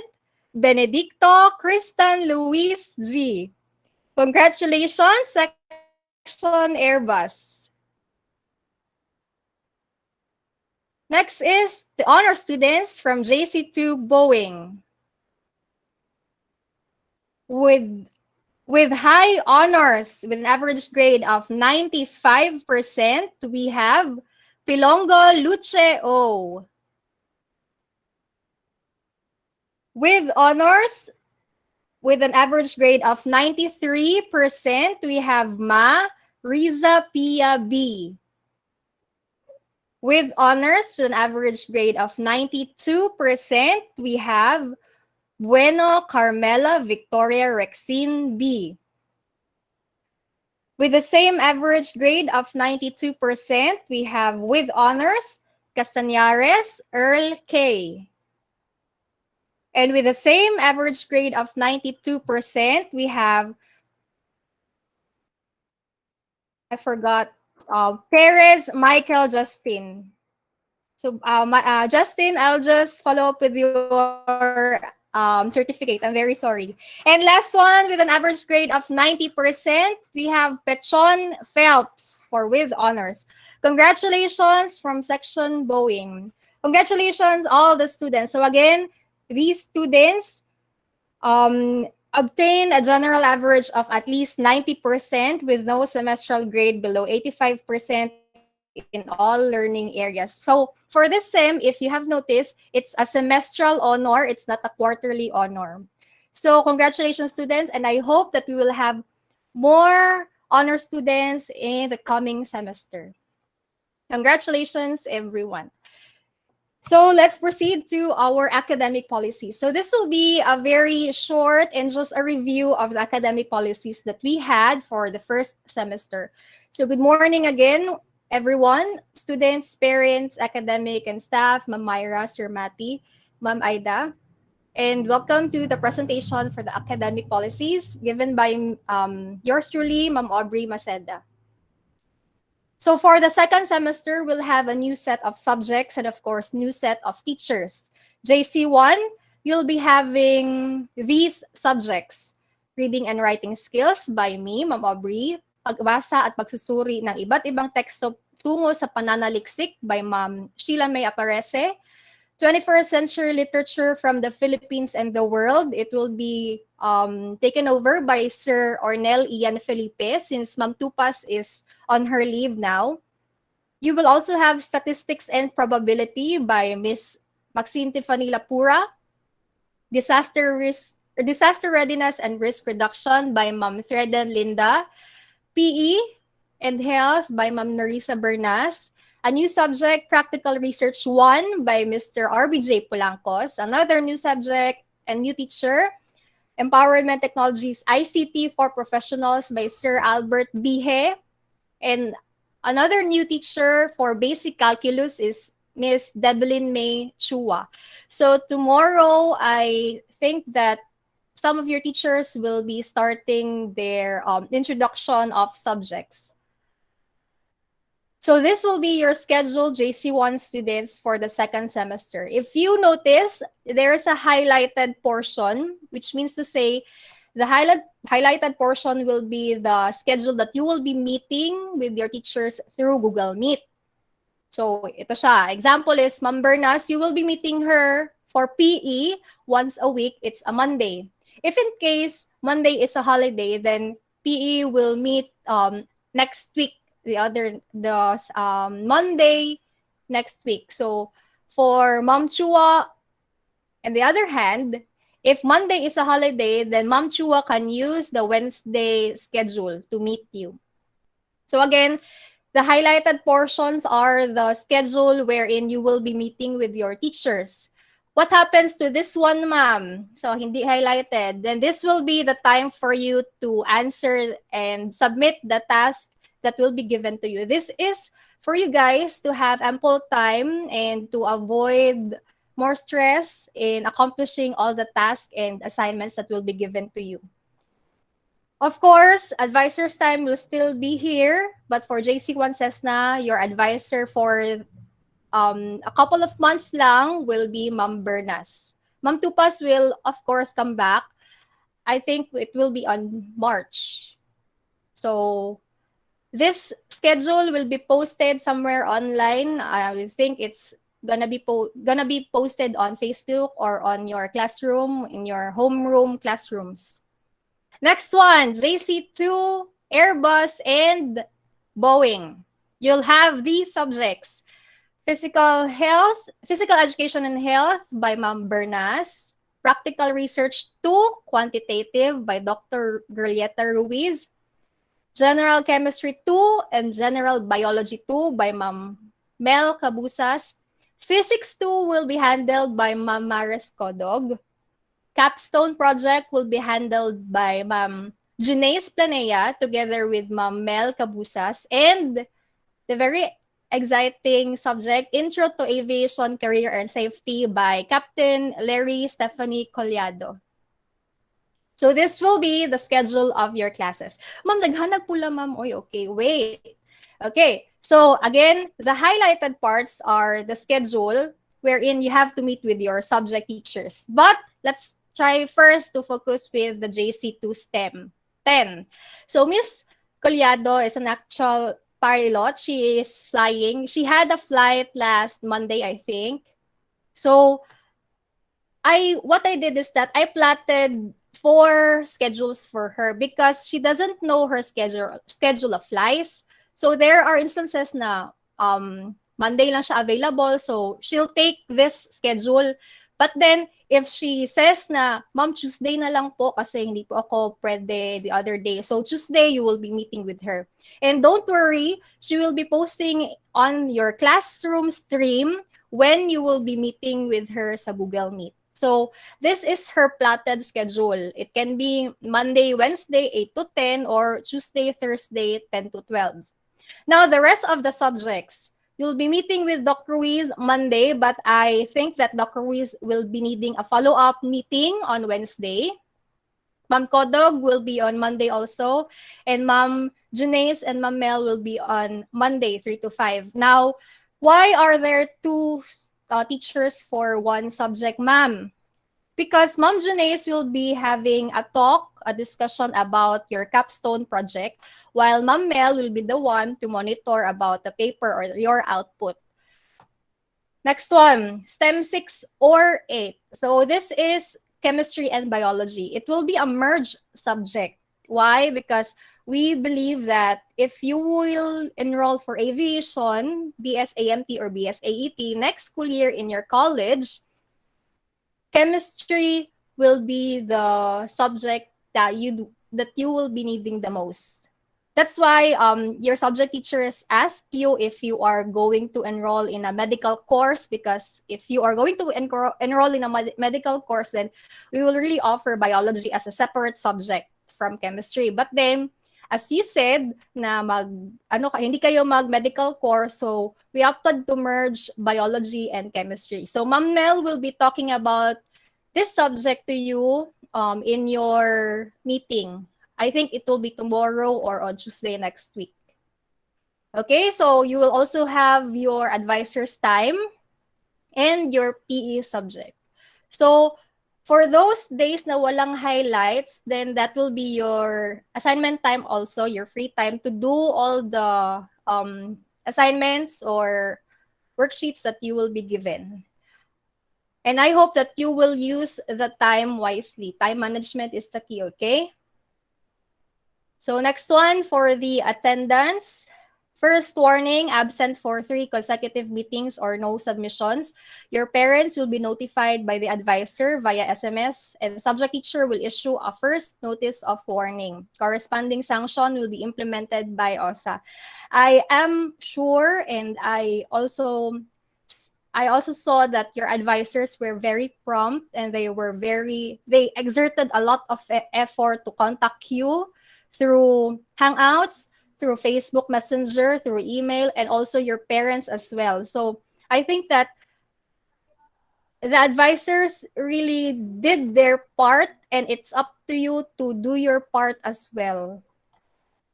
E: Benedicto Kristan Luis G. Congratulations, Section Airbus. Next is the honor students from JC2 Boeing. With high honors, with an average grade of 95%, we have Pilongo Luce O. With honors, with an average grade of 93%, we have Ma Riza Pia B. With honors, with an average grade of 92%, we have Bueno Carmela Victoria Rexine B. With the same average grade of 92%, we have with honors, Castañares Earl K. And with the same average grade of 92%, we have I forgot. Perez Michael Justin. So, Justin, I'll just follow up with your certificate. I'm very sorry. And last one with an average grade of 90%, we have Pechon Phelps for with honors. Congratulations from Section Boeing. Congratulations, all the students. So again, these students obtain a general average of at least 90% with no semestral grade below 85% in all learning areas. So for this SEM, if you have noticed, it's a semestral honor, it's not a quarterly honor. So congratulations, students, and I hope that we will have more honor students in the coming semester. Congratulations, everyone. So let's proceed to our academic policies. So this will be a very short and just a review of the academic policies that we had for the first semester. So good morning again, everyone, students, parents, academic, and staff, Ma'am Myra, Sir Mati, Ma'am Aida. And welcome to the presentation for the academic policies given by yours truly, Ma'am Aubrey Maceda. So for the second semester, we'll have a new set of subjects and of course, new set of teachers. JC1, you'll be having these subjects. Reading and writing skills by me, Ma'am Aubrey. Pagbasa at pagsusuri ng iba't ibang teksto tungo sa pananaliksik by Ma'am Sheila May Aparece. 21st century literature from the Philippines and the world. It will be taken over by Sir Ornel Ian Felipe since Ma'am Tupas is on her leave now. You will also have statistics and probability by Miss Maxine Tiffany Lapura. Disaster readiness and risk reduction by Ma'am Thredan Linda. PE and health by Ma'am Narisa Bernas. A new subject, Practical Research 1 by Mr. RBJ Polancos. Another new subject and new teacher, Empowerment Technologies ICT for Professionals by Sir Albert Bihe. And another new teacher for Basic Calculus is Miss Debelyn May Chua. So tomorrow, I think that some of your teachers will be starting their introduction of subjects. So this will be your scheduled JC1 students for the second semester. If you notice, there is a highlighted portion, which means to say the highlighted portion will be the schedule that you will be meeting with your teachers through Google Meet. So ito siya. Example is Ma'am Bernas, you will be meeting her for PE once a week. It's a Monday. If in case Monday is a holiday, then PE will meet next week. The Monday next week. So for Ma'am Chua, on the other hand, if Monday is a holiday, then Ma'am Chua can use the Wednesday schedule to meet you. So again, the highlighted portions are the schedule wherein you will be meeting with your teachers. What happens to this one, ma'am? So hindi highlighted. Then this will be the time for you to answer and submit the task that will be given to you. This is for you guys to have ample time and to avoid more stress in accomplishing all the tasks and assignments that will be given to you. Of course, advisor's time will still be here, but for JC1 Cessna, your advisor for a couple of months lang will be Ma'am Bernas. Ma'am Tupas will, of course, come back. I think it will be on March. So this schedule will be posted somewhere online. I think it's gonna be posted on Facebook or on your classroom, in your homeroom classrooms. Next one, JC2, Airbus, and Boeing. You'll have these subjects. Physical Education and Health by Ma'am Bernas. Practical Research 2, Quantitative by Dr. Gerlieta Ruiz. General Chemistry 2 and General Biology 2 by Ma'am Mel Cabusas. Physics 2 will be handled by Ma'am Maris Codog. Capstone Project will be handled by Ma'am Junace Planea together with Ma'am Mel Cabusas. And the very exciting subject, Intro to Aviation Career and Safety by Captain Larry Stephanie Collado. So this will be the schedule of your classes. Ma'am, naghanag pula, ma'am. Oy, okay, wait. Okay, so again, the highlighted parts are the schedule wherein you have to meet with your subject teachers. But let's try first to focus with the JC2 STEM 10. So Miss Collado is an actual pilot. She is flying. She had a flight last Monday, I think. So what I did is that I plotted 4 schedules for her because she doesn't know her schedule of flies. So there are instances na Monday lang siya available, so she'll take this schedule. But then if she says na, Ma'am, Tuesday na lang po kasi hindi po ako pwede the other day. So Tuesday you will be meeting with her. And don't worry, she will be posting on your classroom stream when you will be meeting with her sa Google Meet. So this is her plotted schedule. It can be Monday, Wednesday, 8 to 10, or Tuesday, Thursday, 10 to 12. Now, the rest of the subjects, you'll be meeting with Dr. Ruiz Monday, but I think that Dr. Ruiz will be needing a follow-up meeting on Wednesday. Ma'am Kodog will be on Monday also, and Ma'am Junace and Ma'am Mel will be on Monday, 3 to 5. Now, why are there 2 teachers for 1 subject, ma'am? Because Ma'am Junace will be having a discussion about your capstone project, while Ma'am Mel will be the one to monitor about the paper or your output. Next one, STEM 6 or 8. So this is chemistry and biology. It will be a merged subject. Why? Because we believe that if you will enroll for aviation, BSAMT or BSAET next school year in your college, chemistry will be the subject that you will be needing the most. That's why your subject teachers ask you if you are going to enroll in a medical course, because if you are going to enroll in a medical course, then we will really offer biology as a separate subject from chemistry. But then, as you said, na hindi kayo mag-medical course, so we opted to merge biology and chemistry. So Ma'am Mel will be talking about this subject to you in your meeting. I think it will be tomorrow or on Tuesday next week. Okay, so you will also have your advisor's time and your PE subject. So for those days na walang highlights, then that will be your assignment time also, your free time to do all the assignments or worksheets that you will be given. And I hope that you will use the time wisely. Time management is the key, okay? So next one for the attendance. First warning, absent for 3 consecutive meetings or no submissions. Your parents will be notified by the advisor via SMS, and the subject teacher will issue a first notice of warning. Corresponding sanction will be implemented by OSA. I am sure, and I also saw that your advisors were very prompt, and they exerted a lot of effort to contact you through Hangouts, through Facebook Messenger, through email, and also your parents as well. So I think that the advisors really did their part, and it's up to you to do your part as well.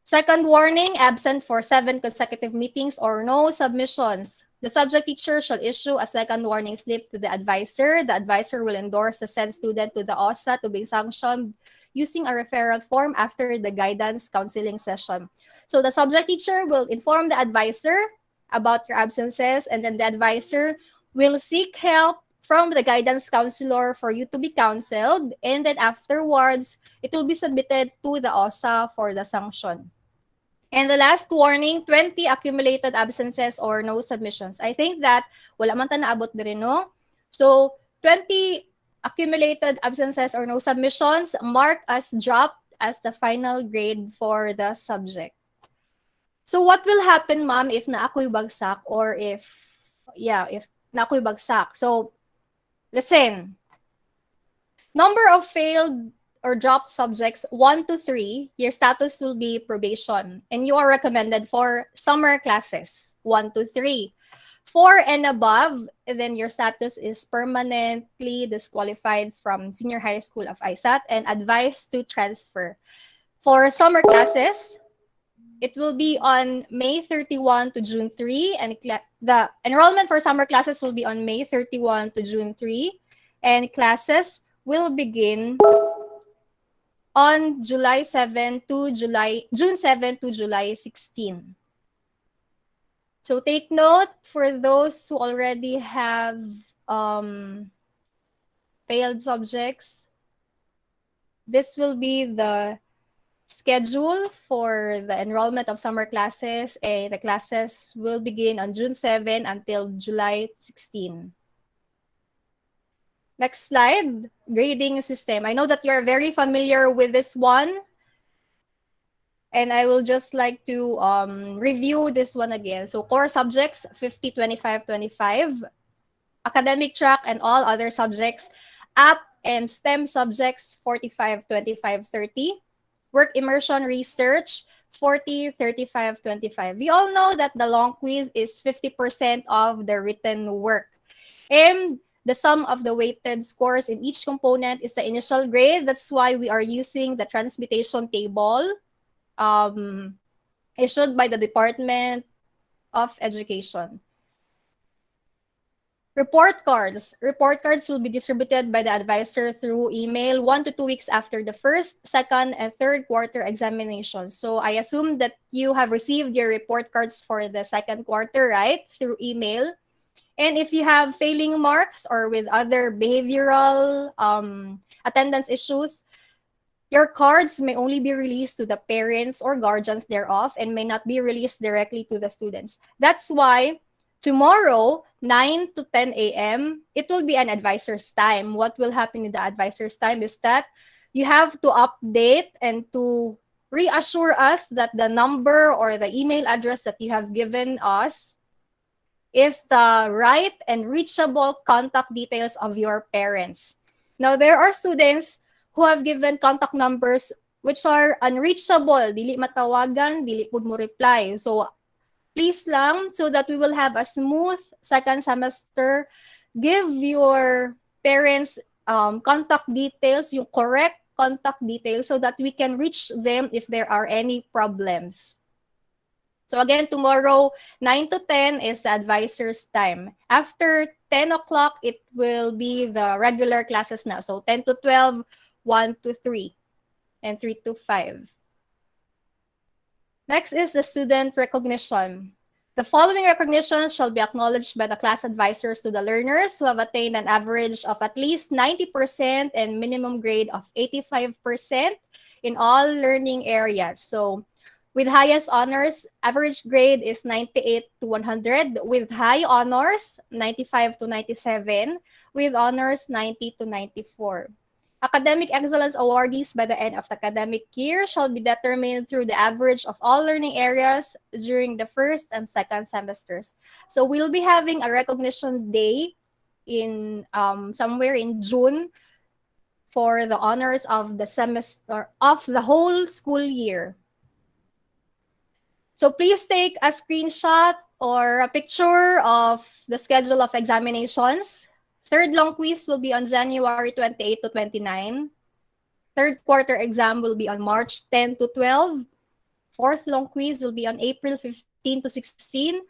E: Second warning, absent for 7 consecutive meetings or no submissions. The subject teacher shall issue a second warning slip to the advisor. The advisor will endorse the said student to the OSA to be sanctioned using a referral form after the guidance counseling session. So the subject teacher will inform the advisor about your absences, and then the advisor will seek help from the guidance counselor for you to be counseled, and then afterwards, it will be submitted to the OSA for the sanction. And the last warning, 20 accumulated absences or no submissions. I think that wala man ta naabot diri, no? So 20 accumulated absences or no submissions marked as dropped as the final grade for the subject. So what will happen, ma'am, if na ako'y bagsak, or if na ako'y bagsak? So listen, number of failed or dropped subjects 1 to 3, your status will be probation, and you are recommended for summer classes 1 to 3. 4 and above, then your status is permanently disqualified from senior high school of Aisat and advised to transfer. For summer classes, it will be on May 31 to June 3, and the enrollment for summer classes will be on May 31 to June 3, and classes will begin on July 7 to June 7 to July 16. So take note for those who already have failed subjects. This will be the schedule for the enrollment of summer classes, and the classes will begin on June 7 until July 16. Next slide, grading system. I know that you're very familiar with this one, and I will just like to review this one again. So core subjects, 50, 25, 25. Academic track and all other subjects, app and STEM subjects, 45, 25, 30. Work immersion research, 40, 35, 25. We all know that the long quiz is 50% of the written work. And the sum of the weighted scores in each component is the initial grade. That's why we are using the transmutation table issued by the Department of Education. Report cards. Report cards will be distributed by the advisor through email 1 to 2 weeks after the first, second, and third quarter examinations. So I assume that you have received your report cards for the second quarter, right? Through email. And if you have failing marks or with other behavioral attendance issues, your cards may only be released to the parents or guardians thereof and may not be released directly to the students. That's why tomorrow, 9 to 10 a.m., it will be an advisor's time. What will happen in the advisor's time is that you have to update and to reassure us that the number or the email address that you have given us is the right and reachable contact details of your parents. Now, there are students who have given contact numbers which are unreachable, dili matawagan, dili pud mo reply. So, please lang, so that we will have a smooth second semester, give your parents contact details, yung correct contact details, so that we can reach them if there are any problems. So again, tomorrow, 9 to 10 is the advisor's time. After 10 o'clock, it will be the regular classes now. So 10 to 12, 1 to 3, and 3 to 5. Next is the student recognition. The following recognitions shall be acknowledged by the class advisors to the learners who have attained an average of at least 90% and minimum grade of 85% in all learning areas. So with highest honors, average grade is 98 to 100. With high honors, 95 to 97. With honors, 90 to 94. Academic excellence awardees by the end of the academic year shall be determined through the average of all learning areas during the first and second semesters. So we'll be having a recognition day in somewhere in June for the honors of the semester of the whole school year. So please take a screenshot or a picture of the schedule of examinations. Third long quiz will be on January 28 to 29. Third quarter exam will be on March 10 to 12. Fourth long quiz will be on April 15 to 16.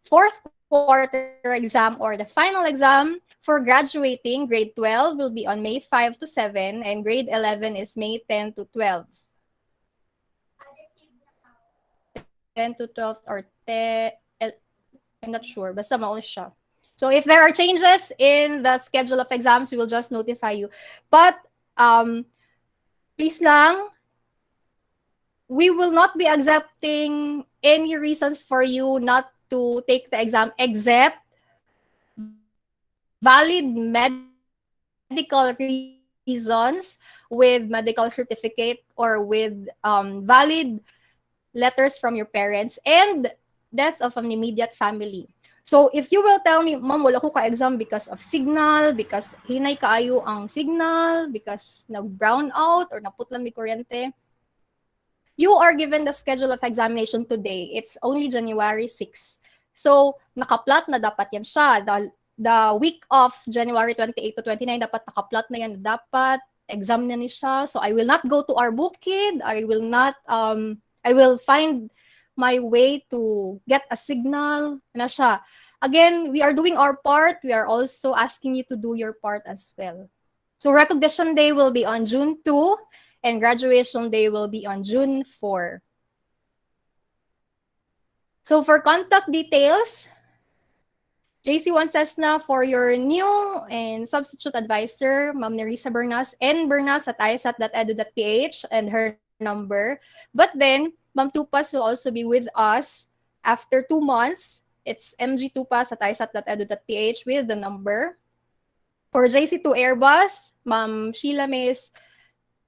E: Fourth quarter exam or the final exam for graduating grade 12 will be on May 5 to 7 and grade 11 is May 10 to 12. 10 to 12 or 10, I'm not sure, basta maul siya. So if there are changes in the schedule of exams, we will just notify you. But please lang, we will not be accepting any reasons for you not to take the exam except valid medical reasons with medical certificate or with valid letters from your parents and death of an immediate family. So if you will tell me, ma'am, wala ko ka-exam because of signal, because hinay kaayo ang signal, because nag-brown out or naputlan mi kuryente, you are given the schedule of examination today. It's only January 6. So, nakaplot na dapat yan siya. The week of January 28 to 29, dapat nakaplot na yan. Dapat exam na ni siya. So, I will not go to our bukid. I will find my way to get a signal na siya. Again, we are doing our part. We are also asking you to do your part as well. So, recognition day will be on June 2 and graduation day will be on June 4. So for contact details, JC1 says na for your new and substitute advisor, Ma'am Nerissa Bernas, at aisat.edu.ph and her number. But then, Ma'am Tupas will also be with us after 2 months. It's mgtupas at aisat.edu.ph with the number. For JC2 Airbus, Ma'am Sheila May's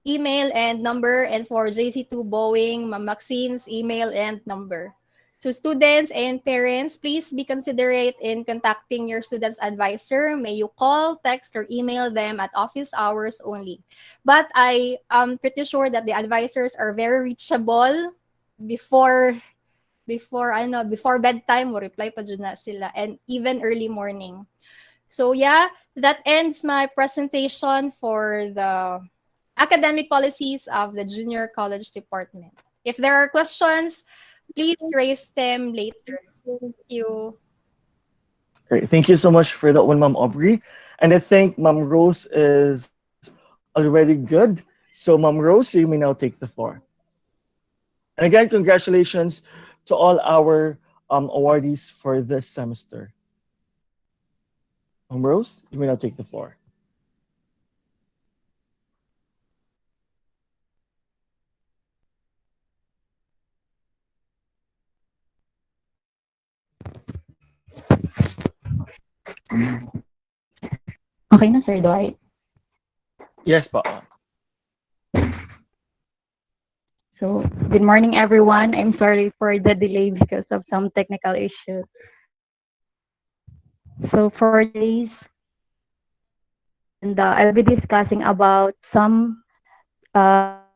E: email and number, and for JC2 Boeing, Ma'am Maxine's email and number. So students and parents, please be considerate in contacting your student's advisor. May you call, text, or email them at office hours only. But I am pretty sure that the advisors are very reachable before bedtime, mo reply pa dyan na sila, and even early morning. So yeah, that ends my presentation for the academic policies of the Junior College Department. If there are questions, please raise them later. Thank you.
B: Great. Thank you so much for that one, Ma'am Aubrey. And I think Ma'am Rose is already good. So Ma'am Rose, you may now take the floor. And again, congratulations to all our awardees for this semester. Ma'am Rose, you may now take the floor.
F: Okay na, Sir Dwight.
B: Yes, pa.
F: So, good morning, everyone. I'm sorry for the delay because of some technical issues. So, for today's and I'll be discussing about some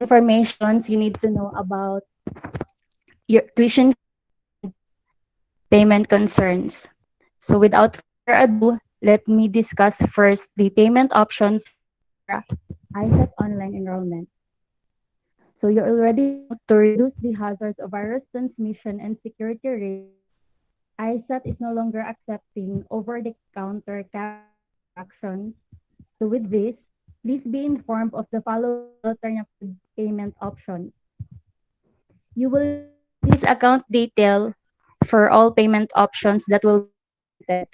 F: informations you need to know about your tuition payment concerns. So, without further ado, let me discuss first the payment options for Aisat online enrollment. So you already know to reduce the hazards of virus transmission and security risks, Aisat is no longer accepting over-the-counter cash transactions. So with this, please be informed of the following alternative payment options. You will receive this account detail for all payment options that will be presented.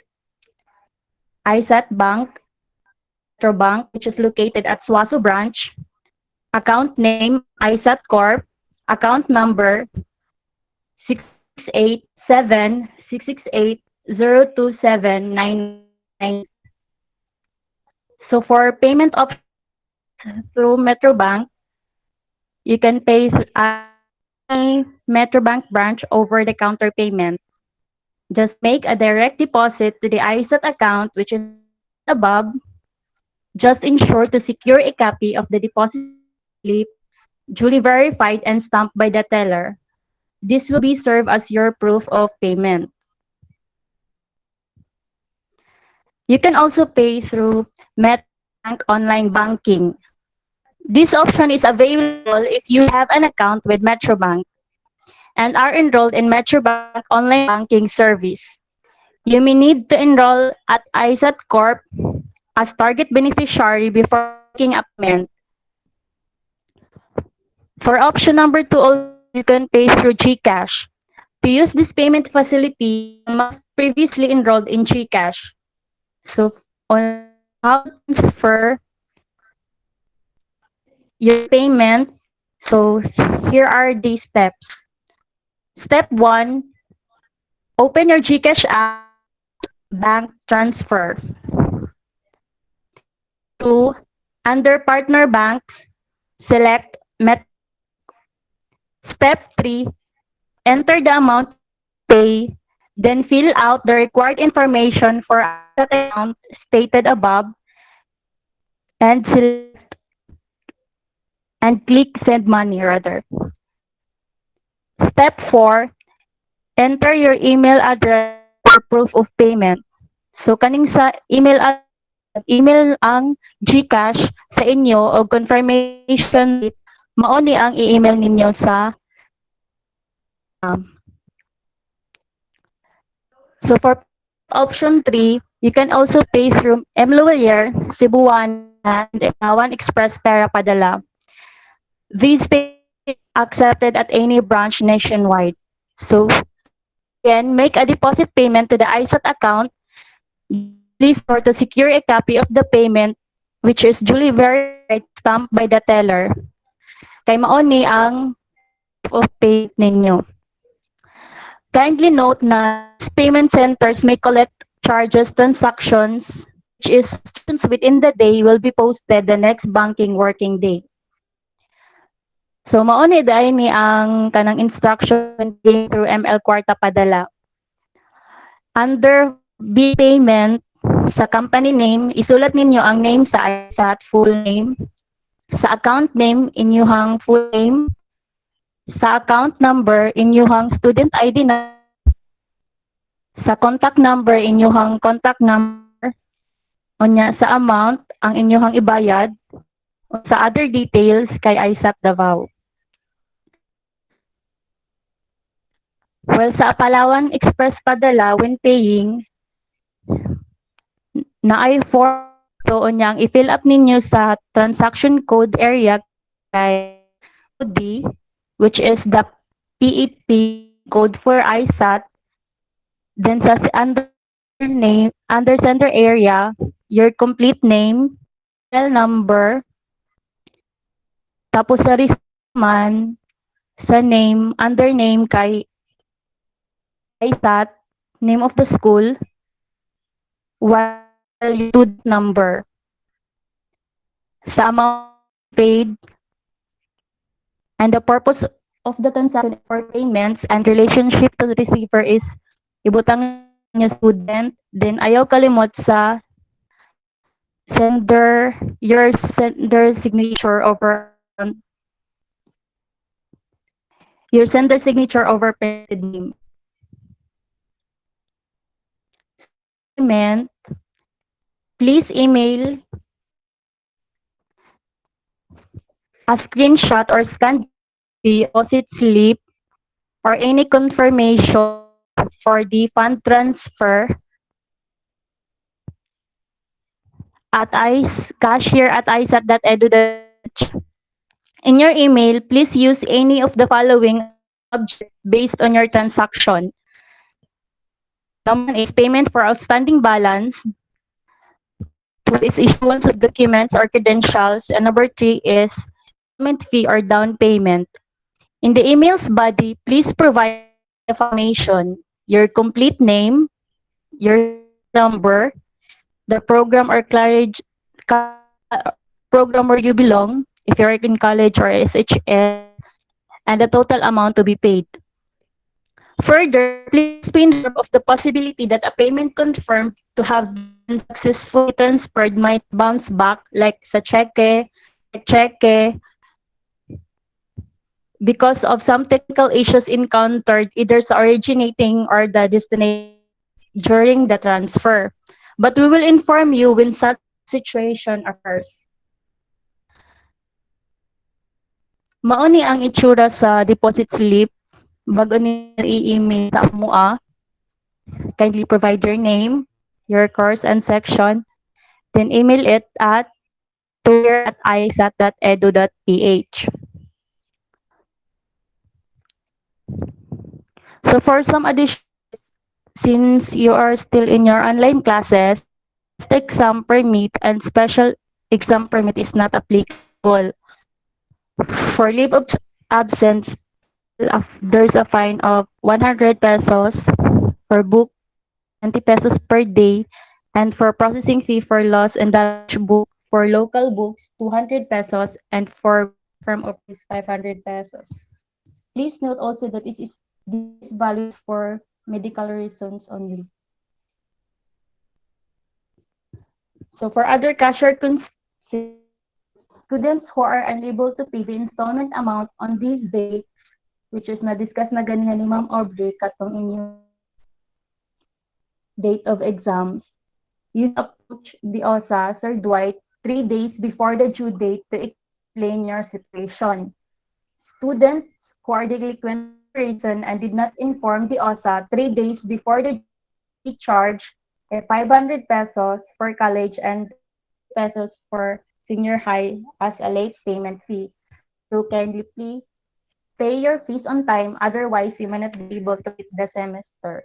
F: Aisat Bank, Metro Bank, which is located at Suaso branch. Account name, Aisat Corp. Account number, 668-7668-02799. So for payment options through Metro Bank, you can pay at any Metro Bank branch over-the-counter payment. Just make a direct deposit to the Aisat account, which is above. Just ensure to secure a copy of the deposit slip duly verified and stamped by the teller. This will be served as your proof of payment. You can also pay through Metrobank online banking. This option is available if you have an account with Metrobank and are enrolled in Metrobank online banking service. You may need to enroll at Aisat Corp as target beneficiary before making a payment. For option number 2, also, you can pay through Gcash. To use this payment facility, you must previously enrolled in Gcash. So, on how to transfer your payment, so here are the steps. Step 1, open your Gcash app, bank transfer. 2, under partner banks, select Met. Step 3, enter the amount pay, then fill out the required information for that account stated above and select and click send money rather. Step 4, enter your email address for proof of payment. So kaning sa email email ang Gcash sa inyo o confirmation slip mao ni ang i-email ninyo sa so for option 3, you can also pay through Mloyer, Cebuana, and One Express Pera Padala. These payments are accepted at any branch nationwide. So again, make a deposit payment to the Aisat account. Please store to secure a copy of the payment which is duly verified stamped by the teller. Kay mao ni ang proof of payment ninyo. Kindly note na payment centers may collect charges transactions which is within the day will be posted the next banking working day. So mao ni dai ni ang kanang instruction through ML Kwarta Padala. Under bill payment sa company name, isulat ninyo ang name sa Aisat, full name. Sa account name, inyuhang full name. Sa account number, inyuhang student ID na. Sa contact number, inyuhang contact number. Unya sa amount, ang inyuhang ibayad. Sa other details, kay Aisat Davao. Well, sa Palawan Express Padala, when paying, na ay form to unyang i-fill up ninyo sa transaction code area kay code D, which is the PEP code for Aisat. Then sa under sender area, your complete name, email number, tapos sa man sa name, under name kay Aisat, name of the school, while student number. Sa amount paid, and the purpose of the transaction for payments and relationship to the receiver is ibutang nyo student, then ayaw kalimot sa your sender signature over printed name. Payment, please email a screenshot or scanned deposit slip or any confirmation for the fund transfer at cashier@aisat.edu.ph. In your email, please use any of the following subject based on your transaction. Number 1 is payment for outstanding balance. 2 is issuance of documents or credentials. And number 3 is enrollment fee or down payment. In the email's body, please provide information, your complete name, your number, the program or program where you belong, if you're in college or SHS, and the total amount to be paid. Further, please be informed of the possibility that a payment confirmed to have been successfully transferred might bounce back, like sa cheque, because of some technical issues encountered either sa originating or the destination during the transfer. But we will inform you when such situation occurs. Mao ni ang itsura sa deposit slip bago ni i-email sa MUA. Kindly provide your name, your course and section, then email it at tour@aisat.edu.ph. So for some additions, since you are still in your online classes, the exam permit and special exam permit is not applicable. For leave of absence, there's a fine of 100 pesos per book, 20 pesos per day, and for processing fee for loss and damage book for local books, 200 pesos, and for firm office, 500 pesos. Please note also that this is valid for medical reasons only. So for other cashier students who are unable to pay the installment amount on this date, which is na-discuss na ganihan ni Ma'am Aubrey katong inyo date of exams, you need to approach the OSA, Sir Dwight, 3 days before the due date to explain your situation. Students who are delinquent for any reason and did not inform the OSA 3 days before the due date will be charged 500 pesos for college and 300 pesos for senior high as a late payment fee. So kindly please pay your fees on time, otherwise you may not be able to meet the semester.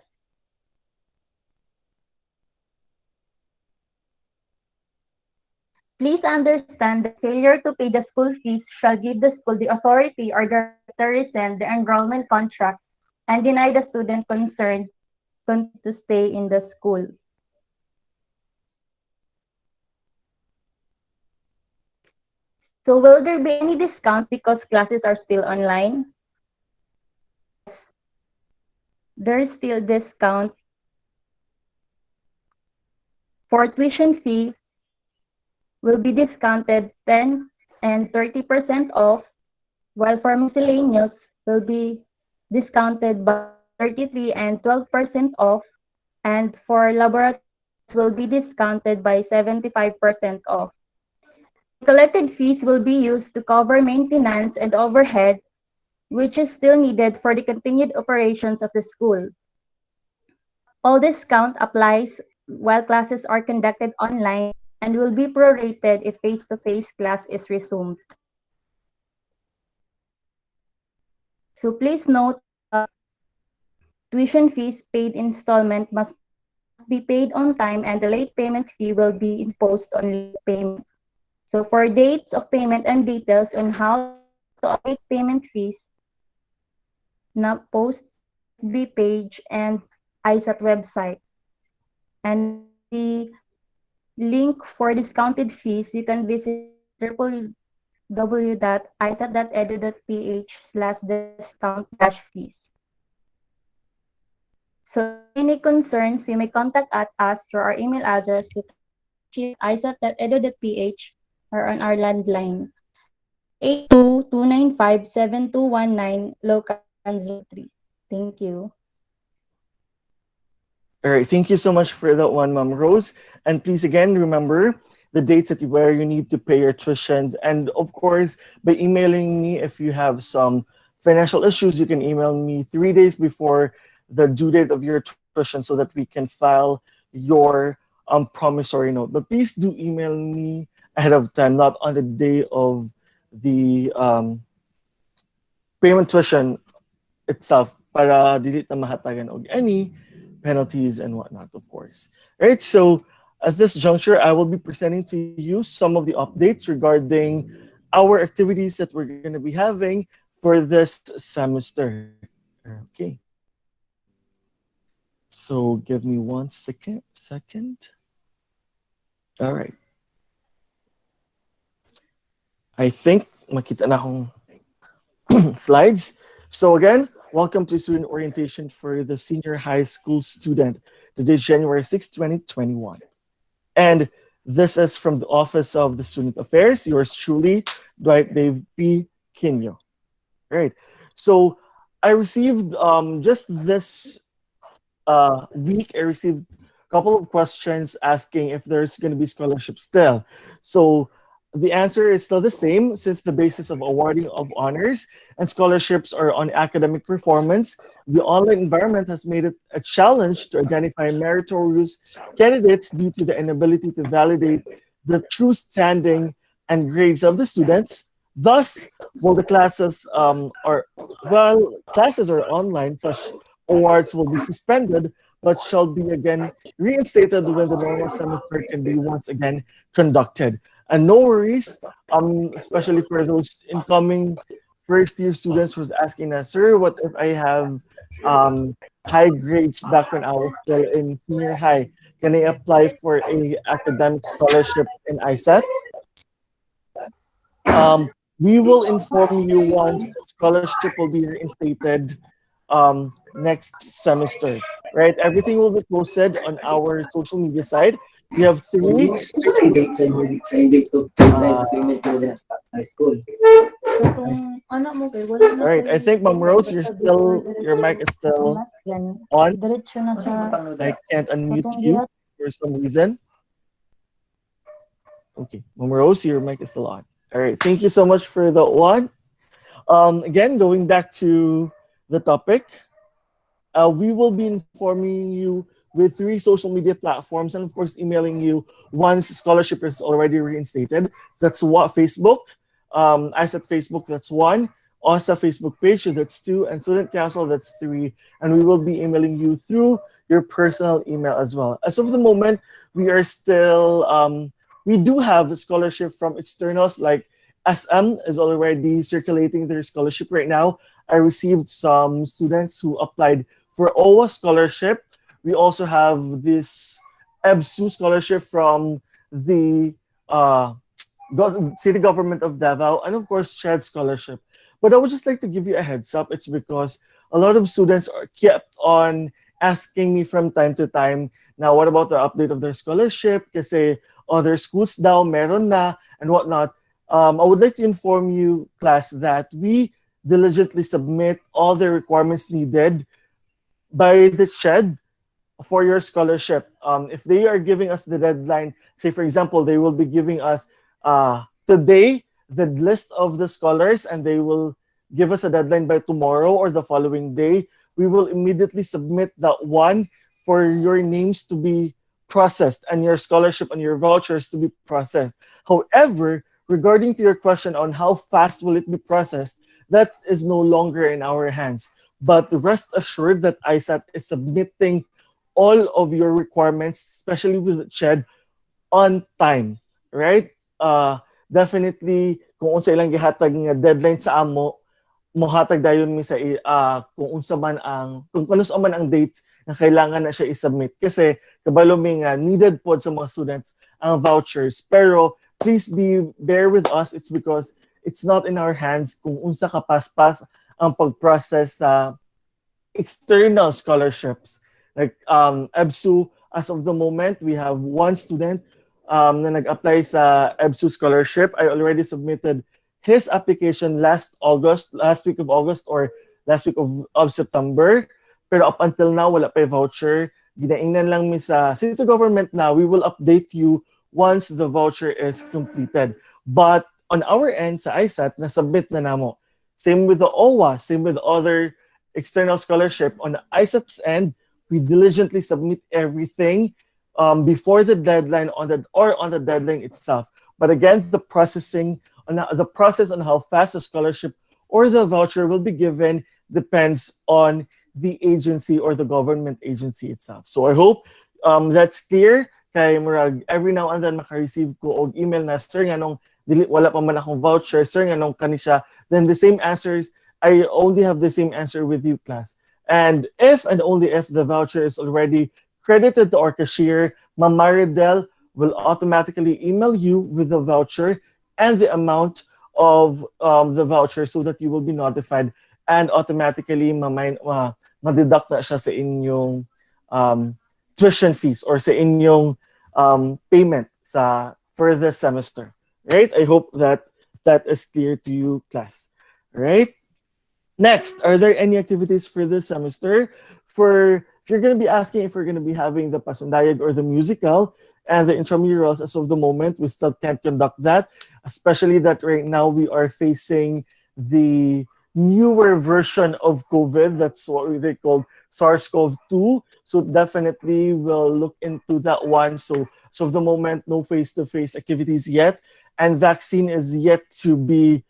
F: Please understand that failure to pay the school fees shall give the school the authority or the right to rescind the enrollment contract and deny the student concerned continue to stay in the school. So will there be any discount because classes are still online? Yes, there is still discount for tuition fee will be discounted 10 and 30% off, while for miscellaneous will be discounted by 33 and 12% off, and for laboratory tests will be discounted by 75% off. The collected fees will be used to cover maintenance and overhead, which is still needed for the continued operations of the school. All discount applies while classes are conducted online and will be prorated if face-to-face class is resumed. So please note the tuition fees paid installment must be paid on time and the late payment fee will be imposed on late payment. So for dates of payment and details on how to late payment fees, now post FB page and Aisat website. And for the link for discounted fees, you can visit www.isat.edu.ph/discount-fees. So if you have any concerns, you may contact us through our email address to isat.edu.ph or on our landline 982-295-7219 local 103. Thank you.
B: All right, thank you so much for that one, Mom Rose. And please again remember the dates where you need to pay your tuitions, and of course by emailing me if you have some financial issues. You can email me 3 days before the due date of your tuition so that we can file your promissory note. But please do email me ahead of time, not on the day of the payment tuition itself, para dili ta mahatagan og any penalties and whatnot, of course. Right, so at this juncture, I will be presenting to you some of the updates regarding our activities that we're going to be having for this semester. Okay. So give me one second. All right. I think makita na akong slides. So again, welcome to student orientation for the senior high school student. Today is January 6, 2021. And this is from the Office of the Student Affairs. Yours truly, Dwight Dave P. Quino. Right. So I received just this week, I received a couple of questions asking if there's going to be scholarship still. So the answer is still the same, since the basis of awarding of honors and scholarships are on academic performance. The online environment has made it a challenge to identify meritorious candidates due to the inability to validate the true standing and grades of the students. Thus, while classes are online, such awards will be suspended, but shall be again reinstated when the normal semester can be once again conducted. And no worries, especially for those incoming first year students who's asking us, sir, what if I have high grades back when I was still in senior high? Can I apply for a academic scholarship in Aisat? We will inform you once scholarship will be reinstated next semester. Right? Everything will be posted on our social media side. We have three.
F: Anak mo kay wala na
B: All right, I
F: kay
B: think Ma'am Rose,
F: basta before
B: your mic is still
F: mas yan
B: on.
F: diretso na sa
B: I can't unmute
F: katong
B: you
F: gihat
B: for some reason. Okay, Ma'am Rose, your mic is still on. All right, thank you so much for that one. Again, going back to the topic, we will be informing you with 3 social media platforms and, of course, emailing you once scholarship is already reinstated. That's what Facebook, Aisat Facebook, that's one. OSA Facebook page, so that's two. And Student Council, that's three. And we will be emailing you through your personal email as well. As of the moment, we are still, we do have a scholarship from externals like SM is already circulating their scholarship right now. I received some students who applied for OWA scholarship. We also have this EBSU scholarship from the city government of Davao, and of course, CHED scholarship. But I would just like to give you a heads up. It's because a lot of students are kept on asking me from time to time, now what about the update of their scholarship? Kasi other schools daw, meron na, and whatnot. I would like to inform you, class, that we diligently submit all the requirements needed by the CHED for your scholarship. If they are giving us the deadline, say for example, they will be giving us today the list of the scholars and they will give us a deadline by tomorrow or the following day, we will immediately submit that one for your names to be processed and your scholarship and your vouchers to be processed. However, regarding to your question on how fast will it be processed, that is no longer in our hands. But rest assured that Aisat is submitting all of your requirements, especially with CHED, on time, right? Definitely, kung unsa ilang gihatag nga deadline sa amo, mohatag dayon mi sa kung unsa man ang dates na kailangan na siya i-submit kasi kabalo mi nga needed pod sa mga students ang vouchers. Pero please bear with us. It's because it's not in our hands kung unsa kapaspas ang pag-process sa external scholarships. Like EBSU, as of the moment, we have one student na nag-apply sa EBSU scholarship. I already submitted his application last week of August or last week of September. Pero up until now, wala pa yung voucher. Ginaingnan lang mi sa city government na we will update you once the voucher is completed. But on our end, sa Aisat, na-submit na namo. Same with the OWA, same with other external scholarship. On Aisat's end, we diligently submit everything before the deadline on the deadline itself. But again, the process on how fast the scholarship or the voucher will be given depends on the agency or the government agency itself. So I hope that's clear. Kay murag every now and then maka-receive ko og email na sir nganong dili wala pa man akong voucher, sir nganong kani siya. Then the same answers, I only have the same answer with you, class. And if and only if the voucher is already credited to our cashier, Ma'am Maridel will automatically email you with the voucher and the amount of the voucher so that you will be notified and automatically ma-deduct na siya sa inyong tuition fees or sa inyong payment for the semester. Right? I hope that is clear to you, class. Right? Next, are there any activities for this semester? If you're going to be asking if we're going to be having the Pasundayag or the musical and the intramurals, as of the moment, we still can't conduct that, especially that right now we are facing the newer version of COVID. That's what they call SARS-CoV-2. So definitely we'll look into that one. So of the moment, no face-to-face activities yet. And vaccine is yet to be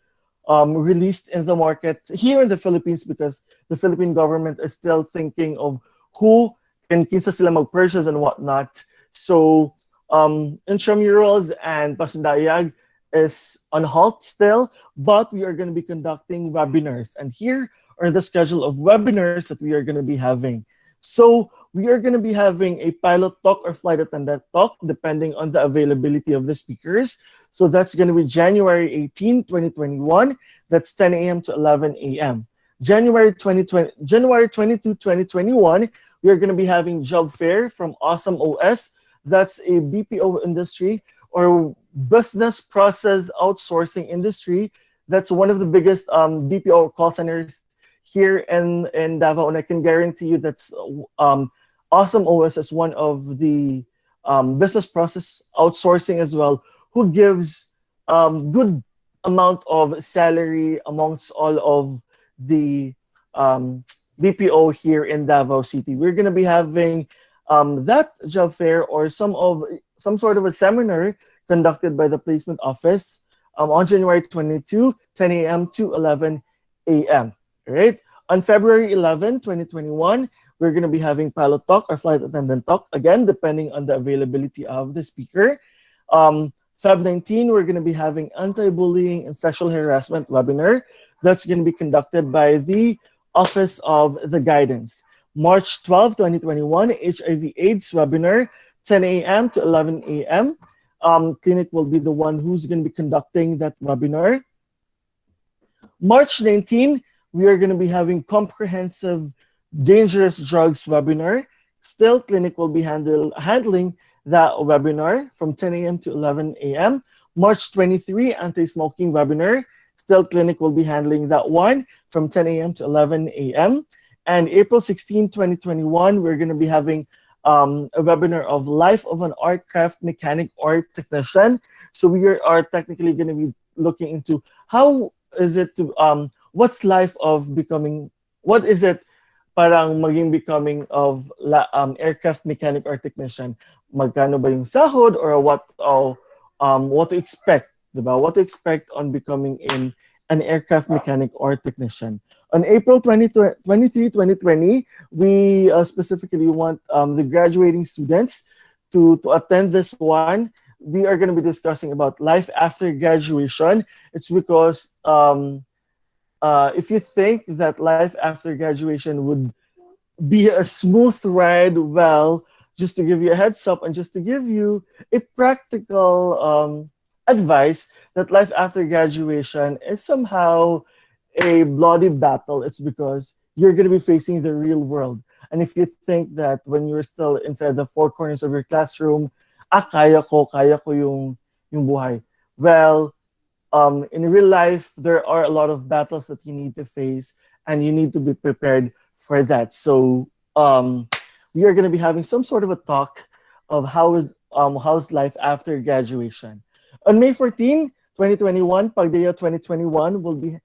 B: released in the market here in the Philippines because the Philippine government is still thinking of who can kinsa sila mag-purchase and whatnot. So intramurals and Pasundayag is on halt still, but we are going to be conducting webinars. And here are the schedule of webinars that we are going to be having. So we are going to be having a pilot talk or flight attendant talk depending on the availability of the speakers. So that's going to be January 18, 2021. That's 10 a.m. to 11 a.m. January 22, 2021, we are going to be having job fair from Awesome OS. That's a BPO industry or business process outsourcing industry That's one of the biggest BPO call centers here in Davao, and I can guarantee you that's Awesome OS is one of the business process outsourcing as well, who gives good amount of salary amongst all of the um, BPO here in Davao City. We're gonna be having that job fair or some sort of a seminar conducted by the placement office on January 22, 10 a.m. to 11 a.m. Right? On February 11, 2021, we're going to be having pilot talk or flight attendant talk, again, depending on the availability of the speaker. Feb 19, we're going to be having anti-bullying and sexual harassment webinar. That's going to be conducted by the Office of the Guidance. March 12, 2021, HIV/AIDS webinar, 10 a.m. to 11 a.m. Clinic will be the one who's going to be conducting that webinar. March 19, we are going to be having comprehensive dangerous drugs webinar. Still, Clinic will be handling that webinar from 10 a.m. to 11 a.m. March 23, anti-smoking webinar. Still, Clinic will be handling that one from 10 a.m. to 11 a.m. And April 16, 2021, we're going to be having a webinar of Life of an Aircraft Mechanic or Technician. So we are technically going to be looking into how is it to, what's life of becoming, what is it parang maging becoming of aircraft mechanic or technician? Magkano ba yung sahod or what to expect, diba? What to expect on becoming an aircraft mechanic or technician. On April 23, 2020, we specifically want the graduating students to attend this one. We are going to be discussing about life after graduation. It's because if you think that life after graduation would be a smooth ride, well, just to give you a heads up and just to give you a practical advice that life after graduation is somehow a bloody battle. It's because you're going to be facing the real world. And if you think that when you're still inside the four corners of your classroom, kaya ko yung buhay. Well, in real life, there are a lot of battles that you need to face, and you need to be prepared for that. So we are going to be having some sort of a talk of how's life after graduation. On May 14, 2021, Pagdaya 2021 will be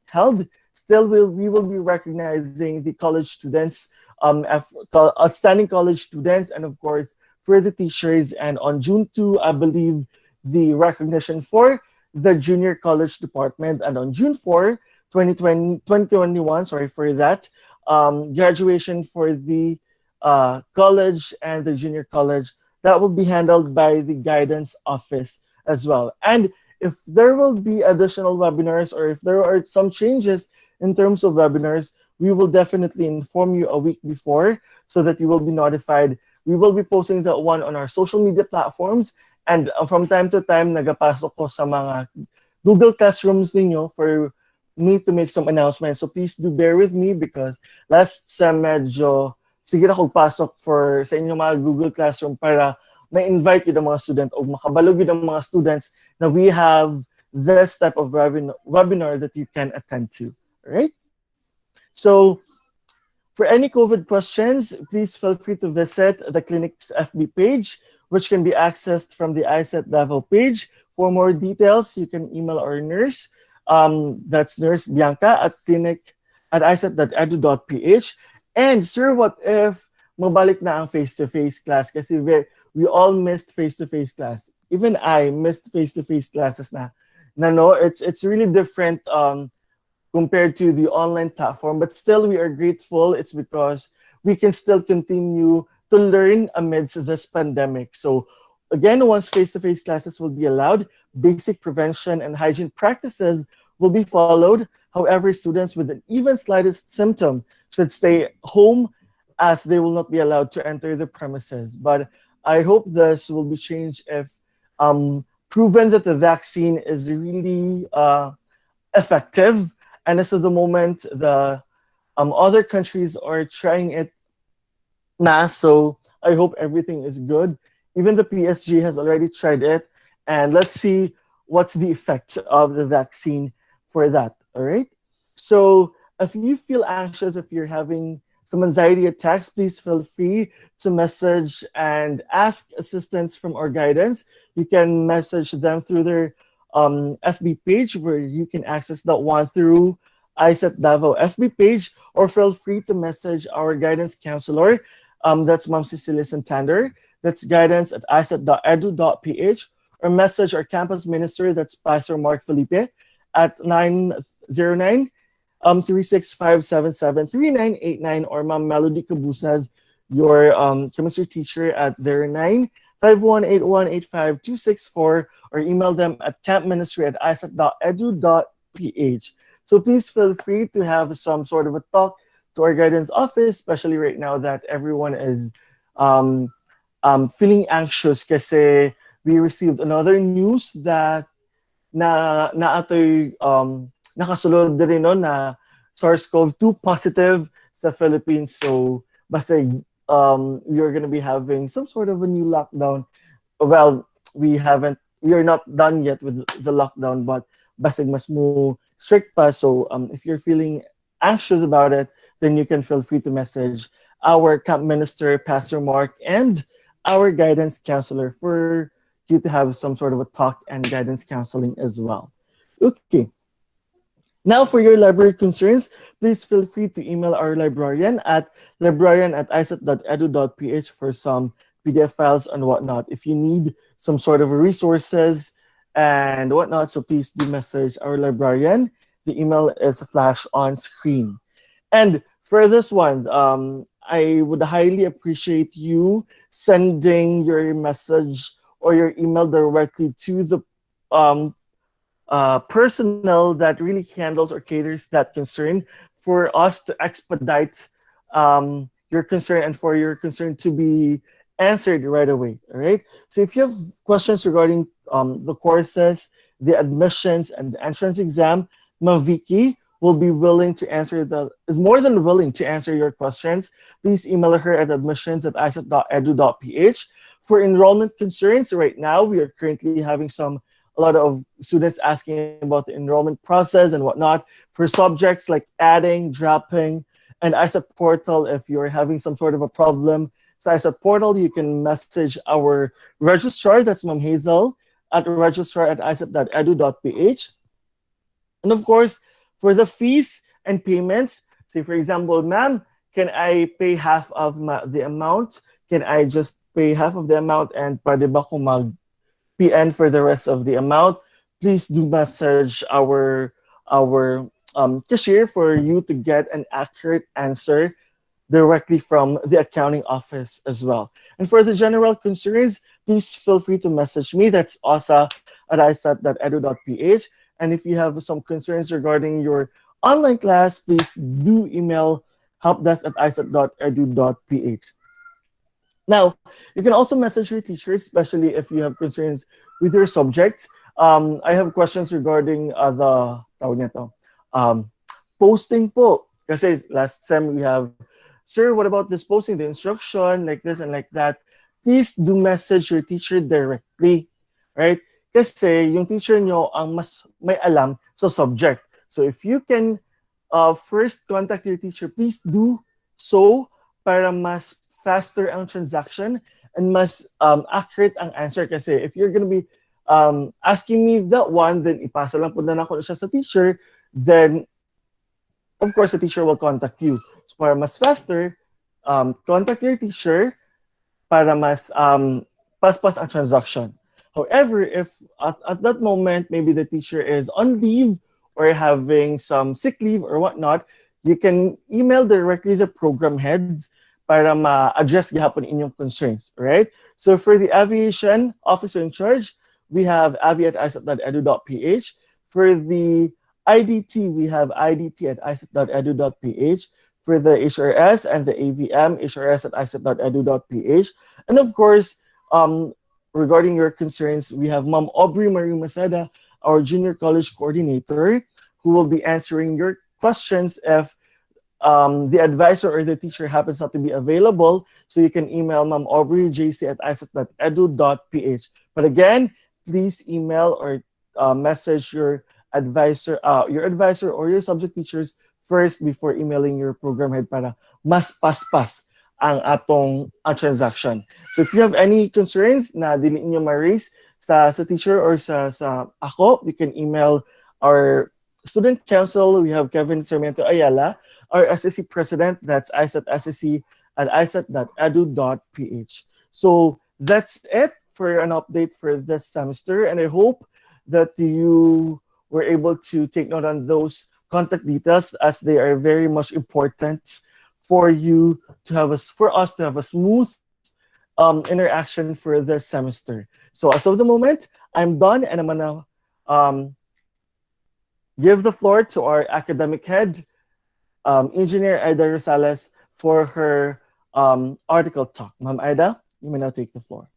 B: held. Still, we will be recognizing the college students, outstanding college students, and of course, for the teachers. And on June 2, I believe the recognition for the junior college department. And on June 4, 2021, sorry for that, graduation for the college and the junior college. That will be handled by the guidance office as well. And if there will be additional webinars or if there are some changes in terms of webinars, we will definitely inform you a week before so that you will be notified. We will be posting that one on our social media platforms, and from time to time, nagapasok ko sa mga Google Classrooms ninyo for me to make some announcements. So please do bear with me because last sem medyo sige na kog pasok for sa inyong mga Google Classroom para may invite yun ang mga student o makabalog yun ang mga students na we have this type of webinar that you can attend to. All right? So for any COVID questions, please feel free to visit the clinic's FB page, which can be accessed from the Aisat Davao page. For more details, you can email our nurse. That's Nurse Bianca at clinic@aisat.edu.ph. And sir, what if mabalik na ang face-to-face class? Kasi we all missed face-to-face class. Even I missed face-to-face classes na. No, it's really different compared to the online platform. But still, we are grateful. It's because we can still continue to learn amidst this pandemic. So again, once face-to-face classes will be allowed, basic prevention and hygiene practices will be followed. However, students with an even slightest symptom should stay home as they will not be allowed to enter the premises. But I hope this will be changed if proven that the vaccine is really effective. And as of the moment, the other countries are trying it now, so I hope everything is good. Even the PSG has already tried it, and let's see what's the effect of the vaccine for that. All right. So if you feel anxious, if you're having some anxiety attacks, please feel free to message and ask assistance from our guidance. You can message them through their FB page, where you can access that one through Aisat Davao FB page, or feel free to message our guidance counselor. That's Ma'am Cecilia Santander. That's guidance at isat.edu.ph, or message our campus minister, that's Pastor Mark Felipe, at 909 365773989, or Ma'am Melody Cabusas, your chemistry teacher, at 0951818524, or email them at campministry@isat.edu.ph. So please feel free to have some sort of a talk to our guidance office, especially right now that everyone is um, feeling anxious kasi we received another news that na ato'y nakasulod din no na SARS-CoV-2 positive sa Philippines. So basta we are gonna be having some sort of a new lockdown. Well, we are not done yet with the lockdown, but basig mas mo strict pa. So if you're feeling anxious about it, then you can feel free to message our camp minister, Pastor Mark, and our guidance counselor for you to have some sort of a talk and guidance counseling as well. Okay. Now, for your library concerns, please feel free to email our librarian at librarian@isat.edu.ph for some PDF files and whatnot. If you need some sort of resources and whatnot, so please do message our librarian. The email is flash on screen. And for this one, I would highly appreciate you sending your message or your email directly to the personnel that really handles or caters that concern, for us to expedite your concern and for your concern to be answered right away. All right. So if you have questions regarding the courses, the admissions, and the entrance exam, Maviki will be willing to answer is more than willing to answer your questions. Please email her at admissions@isat.edu.ph. For enrollment concerns, right now we are currently having a lot of students asking about the enrollment process and whatnot for subjects like adding, dropping, and ISAT portal. If you're having some sort of a problem, so ISAT portal, you can message our registrar, that's Ma'am Hazel, at registrar@isat.edu.ph. And of course, for the fees and payments, say for example, ma'am, can I pay half of the amount? Can I just pay half of the amount and pwede ba ko mag-PN for the rest of the amount? Please do message our cashier for you to get an accurate answer directly from the accounting office as well. And for the general concerns, please feel free to message me. That's osa@isat.edu.ph. And if you have some concerns regarding your online class, please do email helpdesk@isat.edu.ph. Now, you can also message your teachers, especially if you have concerns with your subjects. I have questions regarding the tawag nito, posting po. Kasi last time we have, sir, what about this posting, the instruction, like this and like that? Please do message your teacher directly, right? Kasi yung teacher nyo ang mas may alam sa subject. So if you can first contact your teacher, please do so para mas faster ang transaction and mas accurate ang answer. Kasi if you're gonna be asking me that one, then ipasa lang po na ako siya sa teacher, then of course the teacher will contact you. So para mas faster, contact your teacher para mas paspas ang transaction. However, if at that moment, maybe the teacher is on leave or having some sick leave or whatnot, you can email directly the program heads para ma-address gihapon inyong concerns, right? So for the aviation officer in charge, we have avi@isat.edu.ph. For the IDT, we have idt@isat.edu.ph. For the HRS and the AVM, hrs@isat.edu.ph. And of course, regarding your concerns, we have Ma'am Aubrey Marie Maseda, our junior college coordinator, who will be answering your questions if the advisor or the teacher happens not to be available. So you can email Ma'am Aubrey, jc@isat.edu.ph. But again, please email or message your advisor or your subject teachers first before emailing your program head para mas paspas ang atong transaction. So if you have any concerns na dili niyo ma-raise sa teacher or sa ako, you can email our student council. We have Kevin Sarmiento Ayala, our SSC president. That's Aisat SSC at aisat.edu.ph. So that's it for an update for this semester, and I hope that you were able to take note on those contact details as they are very much important for you to have us for us to have a smooth interaction for this semester. So as of the moment, I'm done, and I'm gonna um, give the floor to our academic head, Engineer Aida Rosales, for her article talk. Ma'am Aida, you may now take the floor.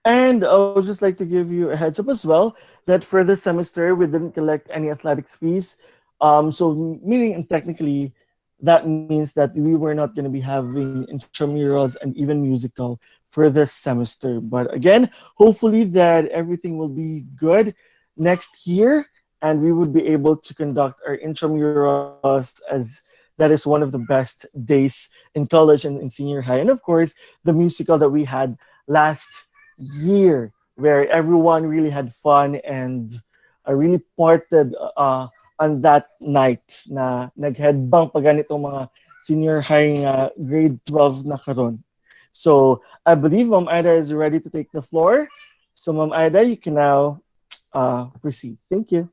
B: And I would just like to give you a heads up as well that for this semester we didn't collect any athletics fees. So meaning and technically that means that we were not going to be having intramurals and even musical for this semester. But again, hopefully that everything will be good next year and we would be able to conduct our intramurals as that is one of the best days in college and in senior high. And of course, the musical that we had last year where everyone really had fun and really parted on that night na nag-headbang pa ganitong mga senior high nga grade 12 na karon. So I believe Ma'am Ida is ready to take the floor. So Ma'am Ida, you can now proceed. Thank you.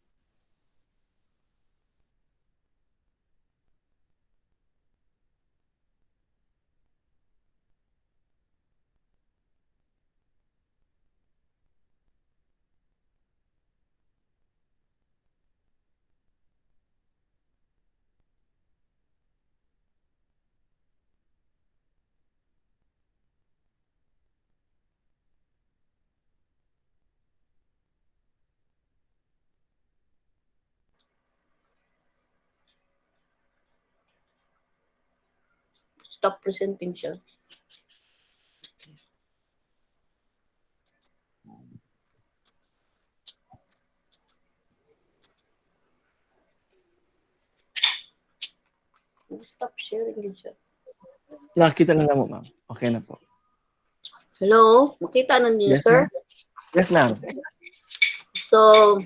G: Stop presenting siya. Stop sharing din siya.
B: Nakita na mo, ma'am. Okay na po.
G: Hello? Makita na niyo,
B: Yes,
G: sir?
B: ma'am. Yes, ma'am.
G: So,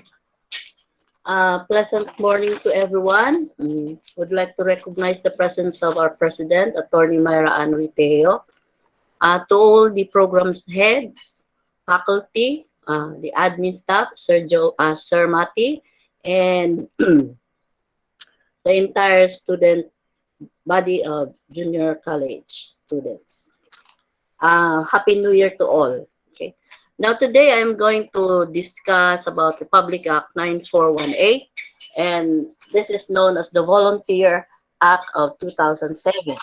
G: pleasant morning to everyone. Would like to recognize the presence of our president, Attorney Myra Ann Riteo, to all the program's heads, faculty, the admin staff, Sir Mati, and the entire student body of junior college students. Happy New Year to all. Okay. Now today I'm going to discuss about the Republic Act 9418, and this is known as the Volunteer Act of 2007.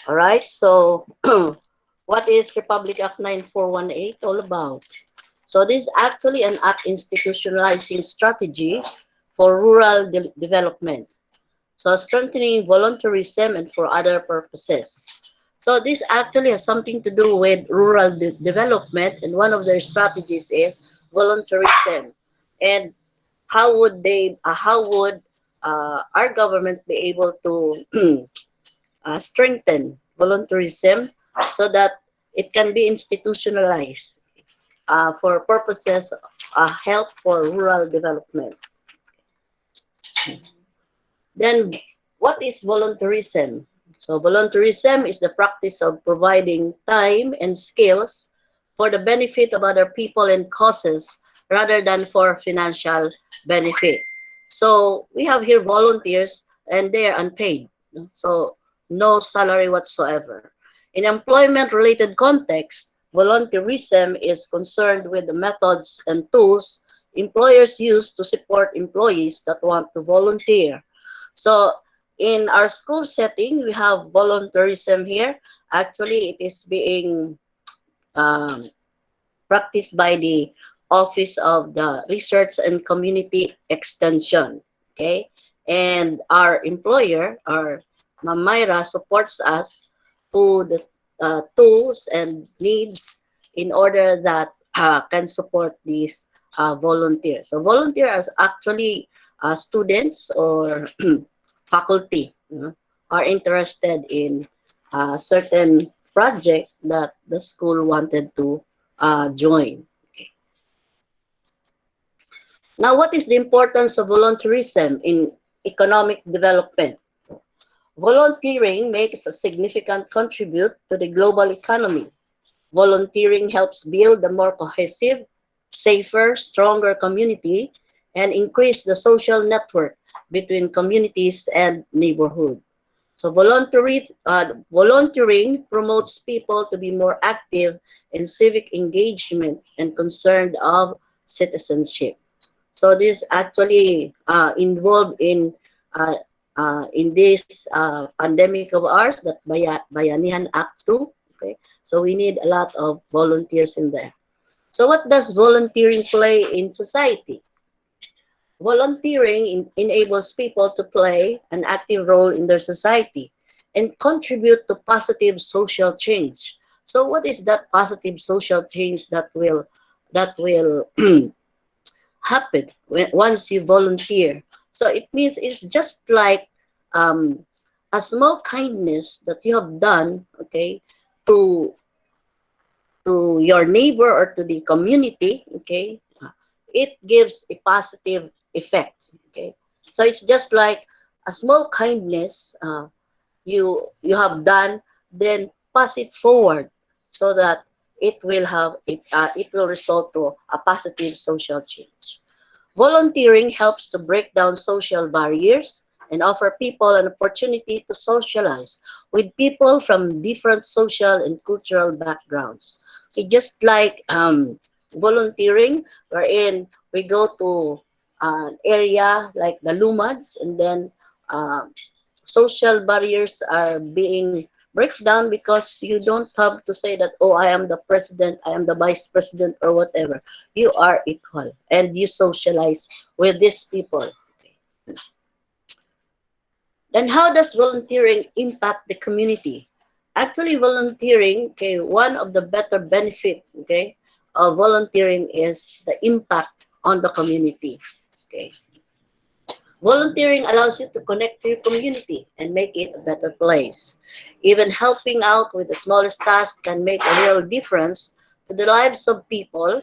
G: All right, so what is Republic Act 9418 all about? So this is actually an act institutionalizing strategy for rural development. So strengthening volunteerism and for other purposes. So this actually has something to do with rural development, and one of their strategies is volunteerism. And how would our government be able to strengthen volunteerism so that it can be institutionalized for purposes help for rural development? Then, what is volunteerism? So, volunteerism is the practice of providing time and skills for the benefit of other people and causes rather than for financial benefit. So, we have here volunteers and they are unpaid. So no salary whatsoever. In employment-related context, volunteerism is concerned with the methods and tools employers use to support employees that want to volunteer. So in our school setting, we have volunteerism here. Actually, it is being um, practiced by the Office of the Research and Community Extension. Okay, and our employer, our Mamyra, supports us to the tools and needs in order that can support these volunteers. So volunteers are actually students or faculty, are interested in a certain project that the school wanted to join. Okay. Now, what is the importance of volunteerism in economic development? Volunteering makes a significant contribute to the global economy. Volunteering helps build a more cohesive, safer, stronger community and increase the social network between communities and neighborhood. So volunteering promotes people to be more active in civic engagement and concerned of citizenship. So this actually involved in this pandemic of ours, that Bayanihan Act 2. Okay, so we need a lot of volunteers in there. So what does volunteering play in society? Volunteering enables people to play an active role in their society and contribute to positive social change. So what is that positive social change that will happen once you volunteer? So it means it's just like um, a small kindness that you have done, okay, to your neighbor or to the community, okay, it gives a positive effect, okay. So it's just like a small kindness you have done, then pass it forward so that it will result to a positive social change. Volunteering helps to break down social barriers and offer people an opportunity to socialize with people from different social and cultural backgrounds. Okay, just like volunteering, wherein we go to an area like the Lumads, and then um, social barriers are being break down because you don't have to say that, oh, I am the president, I am the vice president, or whatever. You are equal and you socialize with these people. Okay. Then how does volunteering impact the community? Actually, volunteering, okay, one of the better benefit, okay, of volunteering is the impact on the community. Okay. Volunteering allows you to connect to your community and make it a better place. Even helping out with the smallest task can make a real difference to the lives of people,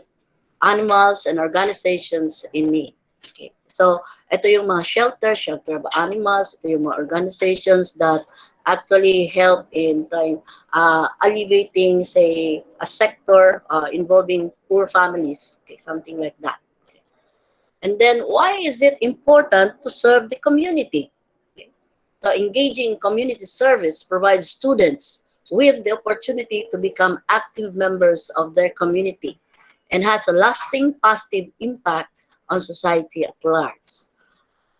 G: animals, and organizations in need. Okay. So, ito yung mga shelter of animals, ito yung mga organizations that actually help in trying alleviating, say, a sector involving poor families, okay, something like that. And then, why is it important to serve the community? So engaging in community service provides students with the opportunity to become active members of their community and has a lasting positive impact on society at large.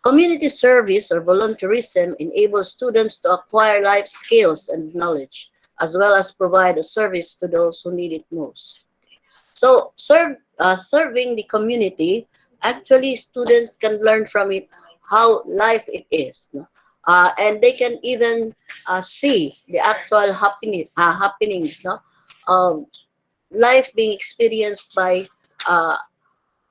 G: Community service or volunteerism enables students to acquire life skills and knowledge, as well as provide a service to those who need it most. So serving the community, actually students can learn from it how life it is. No? And they can even see the actual happenings, no? Life being experienced by uh,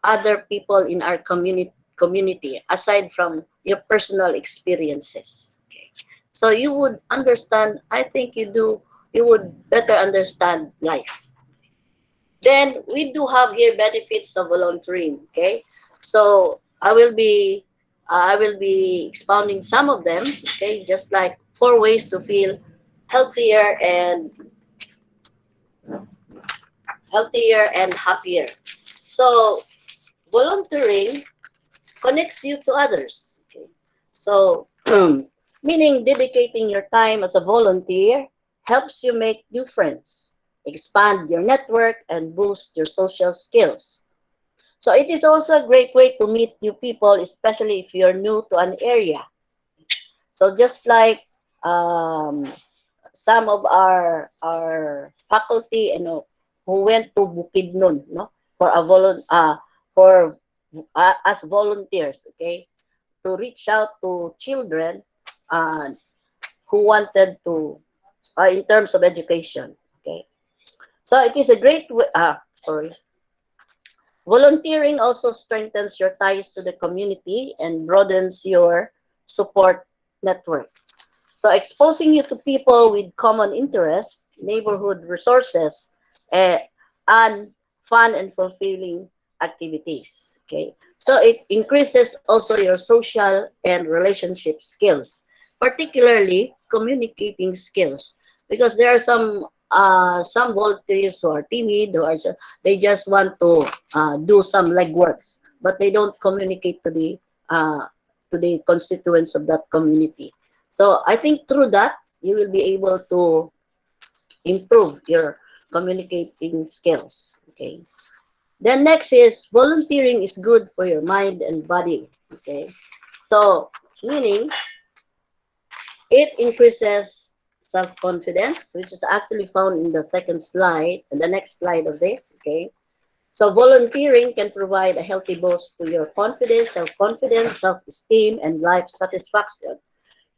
G: other people in our community, aside from your personal experiences. Okay. So you would understand, I think you would better understand life. Then we do have here benefits of volunteering. Okay, so I will be expounding some of them. Okay, just like 4 ways to feel healthier and happier. So volunteering connects you to others. Okay, so meaning dedicating your time as a volunteer helps you make new friends, expand your network, and boost your social skills. So it is also a great way to meet new people, especially if you're new to an area. So just like um, some of our faculty, who went to Bukidnon, no, for a for as volunteers, okay, to reach out to children uh, who wanted to, in terms of education, okay. So it is a great way. Sorry. Volunteering also strengthens your ties to the community and broadens your support network. So exposing you to people with common interests, neighborhood resources, eh, and fun and fulfilling activities. Okay. So it increases also your social and relationship skills, particularly communicating skills, because there are some volunteers who are timid, they just want to do some legworks, but they don't communicate uh, to the constituents of that community. So I think through that, you will be able to improve your communicating skills. Okay. Then next is volunteering is good for your mind and body. Okay. So meaning it increases self-confidence, which is actually found in the second slide, and the next slide of this. Okay. So volunteering can provide a healthy boost to your confidence, self-confidence, self-esteem, and life satisfaction.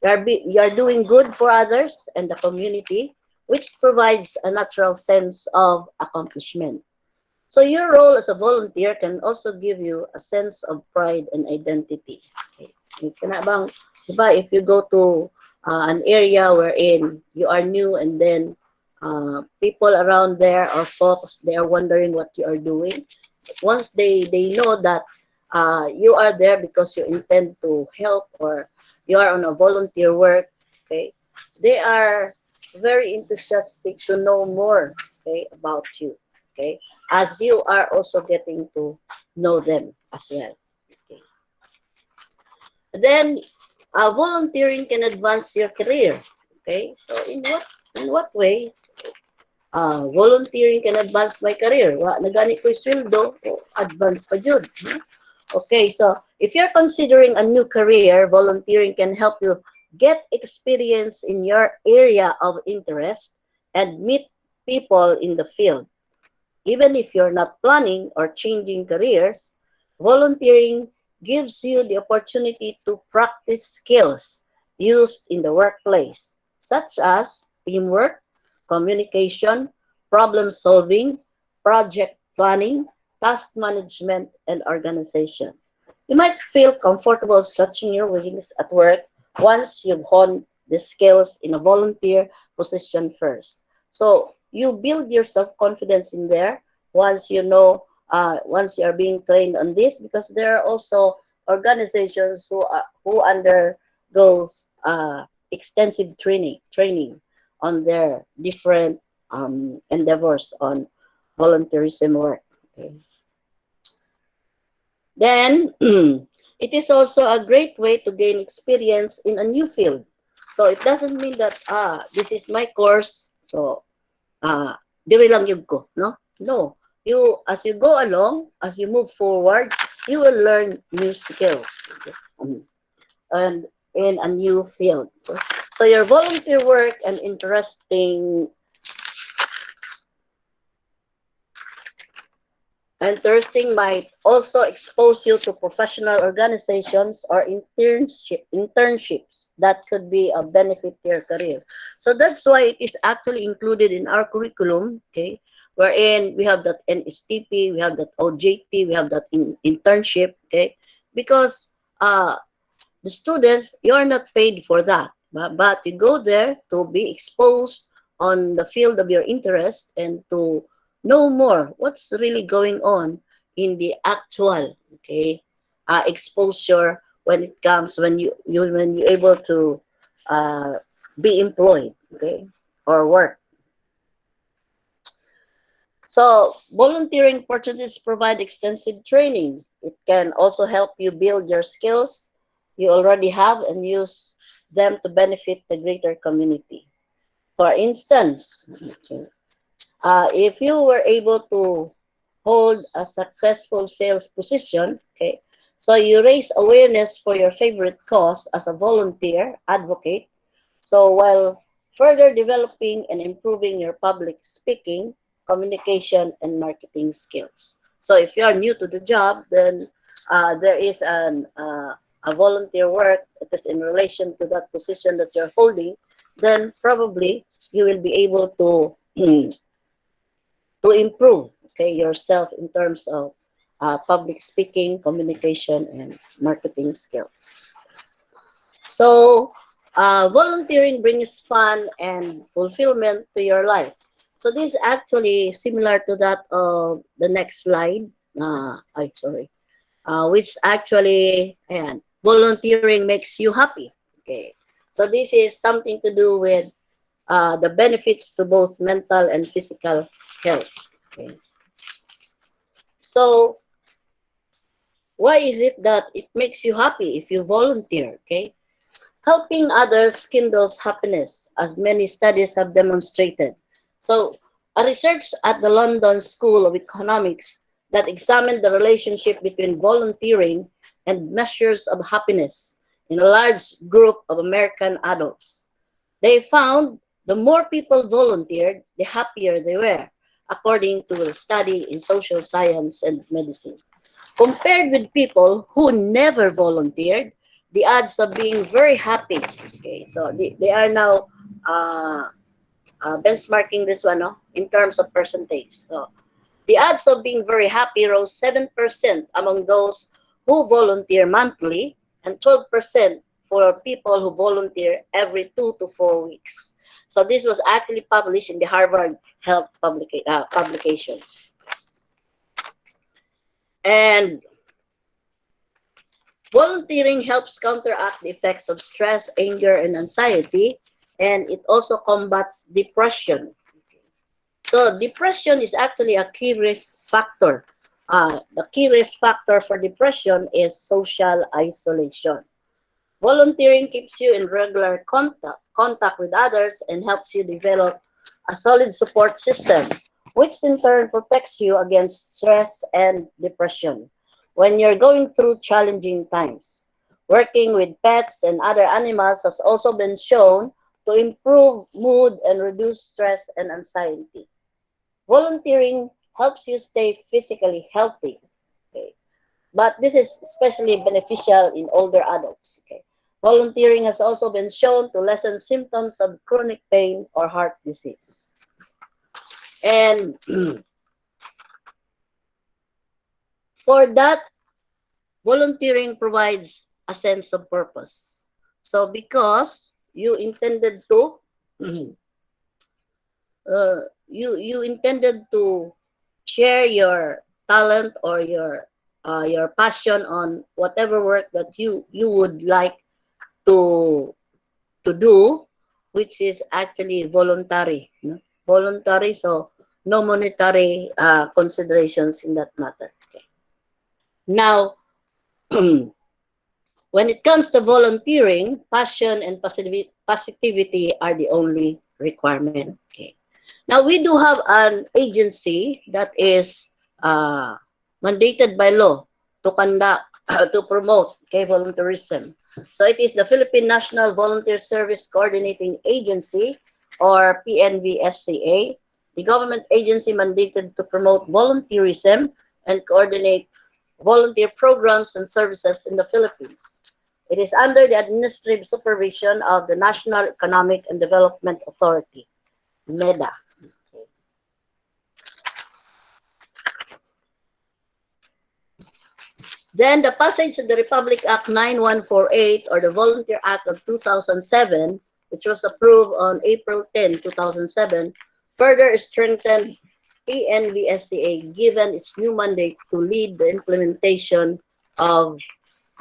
G: You are doing good for others and the community, which provides a natural sense of accomplishment. So your role as a volunteer can also give you a sense of pride and identity. Okay. Diba, if you go to an area wherein you are new, and then people around there, or folks, they are wondering what you are doing. Once they know that you are there because you intend to help, or you are on a volunteer work, okay, they are very enthusiastic to know more, okay, about you, okay, as you are also getting to know them as well. Okay. Then volunteering can advance your career. Okay, so in what way volunteering can advance my career? Nagani ko sweldo, advance pa jud. Okay, so if you're considering a new career, volunteering can help you get experience in your area of interest and meet people in the field. Even if you're not planning or changing careers, volunteering gives you the opportunity to practice skills used in the workplace, such as teamwork, communication, problem solving, project planning, task management, and organization. You might feel comfortable stretching your wings at work once you've honed the skills in a volunteer position first. So you build your self-confidence in there once you know, once you are being trained on this, because there are also organizations who undergo extensive training on their different endeavors on volunteerism work. Okay. Then it is also a great way to gain experience in a new field. So it doesn't mean that this is my course, so diri lang yun ko, no? No. You, as you go along, as you move forward, you will learn new skills, and in a new field. So your volunteer work and interesting might also expose you to professional organizations or internships that could be a benefit to your career. So that's why it is actually included in our curriculum, okay, wherein we have that NSTP, we have that OJT, we have that internship, okay, because the students, you're not paid for that, but you go there to be exposed on the field of your interest and to know more what's really going on in the actual, okay, exposure when it comes, when you're able to uh, be employed, okay, or work. So volunteering opportunities provide extensive training. It can also help you build your skills, you already have and use them to benefit the greater community. For instance, okay, if you were able to hold a successful sales position, okay, so you raise awareness for your favorite cause as a volunteer advocate. So while further developing and improving your public speaking, communication, and marketing skills. So if you are new to the job, then there is a volunteer work that is in relation to that position that you're holding, then probably you will be able to to improve, okay, yourself in terms of public speaking, communication, and marketing skills. So volunteering brings fun and fulfillment to your life. So this is actually similar to that of the next slide. Sorry. Which actually, ayan, volunteering makes you happy. Okay. So this is something to do with the benefits to both mental and physical health. Okay. So why is it that it makes you happy if you volunteer? Okay. Helping others kindles happiness, as many studies have demonstrated. So, a research at the London School of Economics that examined the relationship between volunteering and measures of happiness in a large group of American adults. They found the more people volunteered, the happier they were, according to a study in social science and medicine. Compared with people who never volunteered, the odds of being very happy. Okay, so they are now benchmarking this one, no, in terms of percentage. So the odds of being very happy rose 7% among those who volunteer monthly and 12% for people who volunteer every 2 to 4 weeks. So this was actually published in the Harvard Health publications. And volunteering helps counteract the effects of stress, anger, and anxiety, and it also combats depression. So depression is actually a key risk factor. The key risk factor for depression is social isolation. Volunteering keeps you in regular contact with others and helps you develop a solid support system, which in turn protects you against stress and depression when you're going through challenging times. Working with pets and other animals has also been shown to improve mood and reduce stress and anxiety. Volunteering helps you stay physically healthy, okay? But this is especially beneficial in older adults. Okay? Volunteering has also been shown to lessen symptoms of chronic pain or heart disease. And for that, volunteering provides a sense of purpose. So because you intended to you intended to share your talent or your passion on whatever work that you would like to do, which is actually voluntary, no? Voluntary, so no monetary considerations in that matter. Okay. Now, when it comes to volunteering, passion and positivity are the only requirement. Okay. Now, we do have an agency that is mandated by law to conduct, to promote, okay, volunteerism. So it is the Philippine National Volunteer Service Coordinating Agency, or PNVSCA, the government agency mandated to promote volunteerism and coordinate volunteer programs and services in the Philippines. It is under the administrative supervision of the National Economic and Development Authority, NEDA. Then the passage of the Republic Act 9148, or the Volunteer Act of 2007, which was approved on April 10, 2007, further strengthened PNVSCA, given its new mandate to lead the implementation of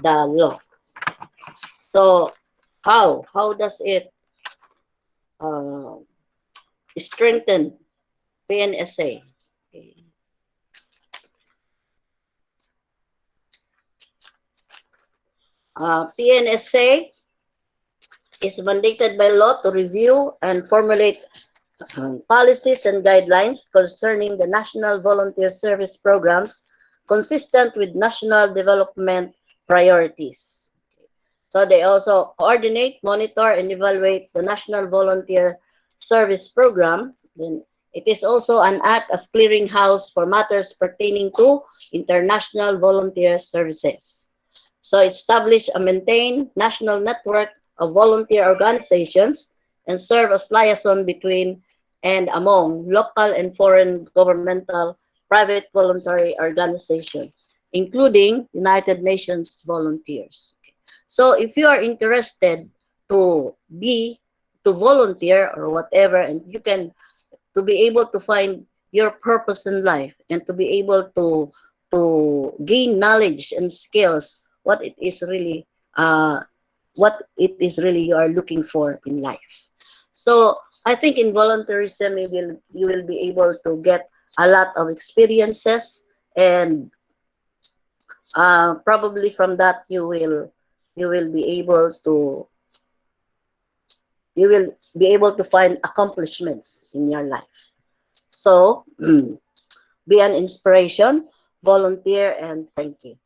G: the law. So how does it strengthen PNSA? Okay. PNSA is mandated by law to review and formulate policies and guidelines concerning the national volunteer service programs consistent with national development priorities. So they also coordinate, monitor, and evaluate the national volunteer service program. Then it is also an act as clearinghouse for matters pertaining to international volunteer services. So establish and maintain national network of volunteer organizations and serve as liaison between and among local and foreign governmental private voluntary organizations, including United Nations volunteers. So if you are interested to be to volunteer or whatever, and you can to be able to find your purpose in life and to be able to gain knowledge and skills what it is really you are looking for in life. So I think in volunteerism you will be able to get a lot of experiences, and probably from that you will be able to find accomplishments in your life. So be an inspiration, volunteer, and thank you.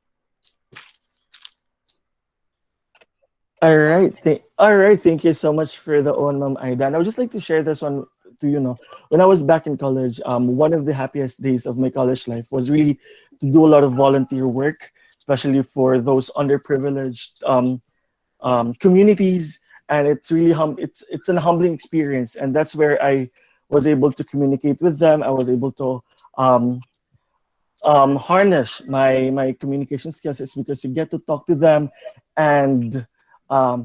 B: All right. Thank you so much for the one, Ma'am Aida. And I would just like to share this one to you know. When I was back in college, one of the happiest days of my college life was really to do a lot of volunteer work, especially for those underprivileged communities. And it's really it's an humbling experience, and that's where I was able to communicate with them. I was able to um, harness my communication skills. Is because you get to talk to them and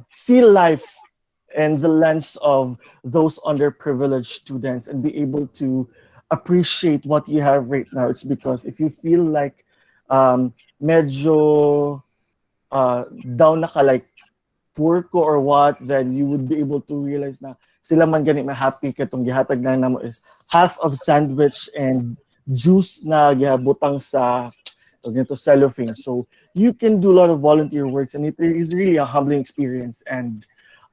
B: see life in the lens of those underprivileged students and be able to appreciate what you have right now. It's because if you feel like medyo down na ka, like poor ko or what, then you would be able to realize na sila man gani ma-happy katong gihatag na namo is half of sandwich and juice na gihabutang sa cellophane. So you can do a lot of volunteer works, and it is really a humbling experience. And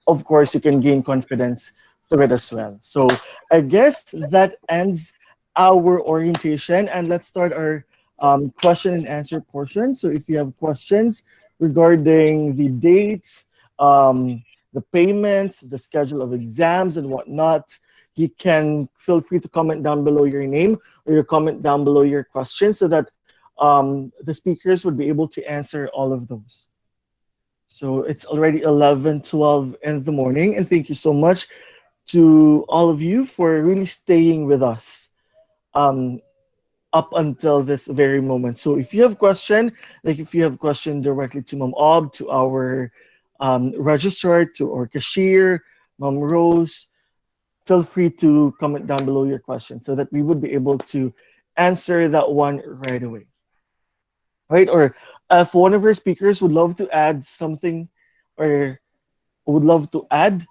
B: of course, you can gain confidence through it as well. So I guess that ends our orientation, and let's start our question and answer portion. So if you have questions regarding the dates, the payments, the schedule of exams, and whatnot, you can feel free to comment down below your name or your comment down below your questions so that the speakers would be able to answer all of those. So it's already 11:12 in the morning, and thank you so much to all of you for really staying with us up until this very moment. So if you have if you have question directly to Mom Ob, to our registrar, to our cashier, Mom Rose, feel free to comment down below your question so that we would be able to answer that one right away. Right? Or if one of our speakers would love to add something or would love to add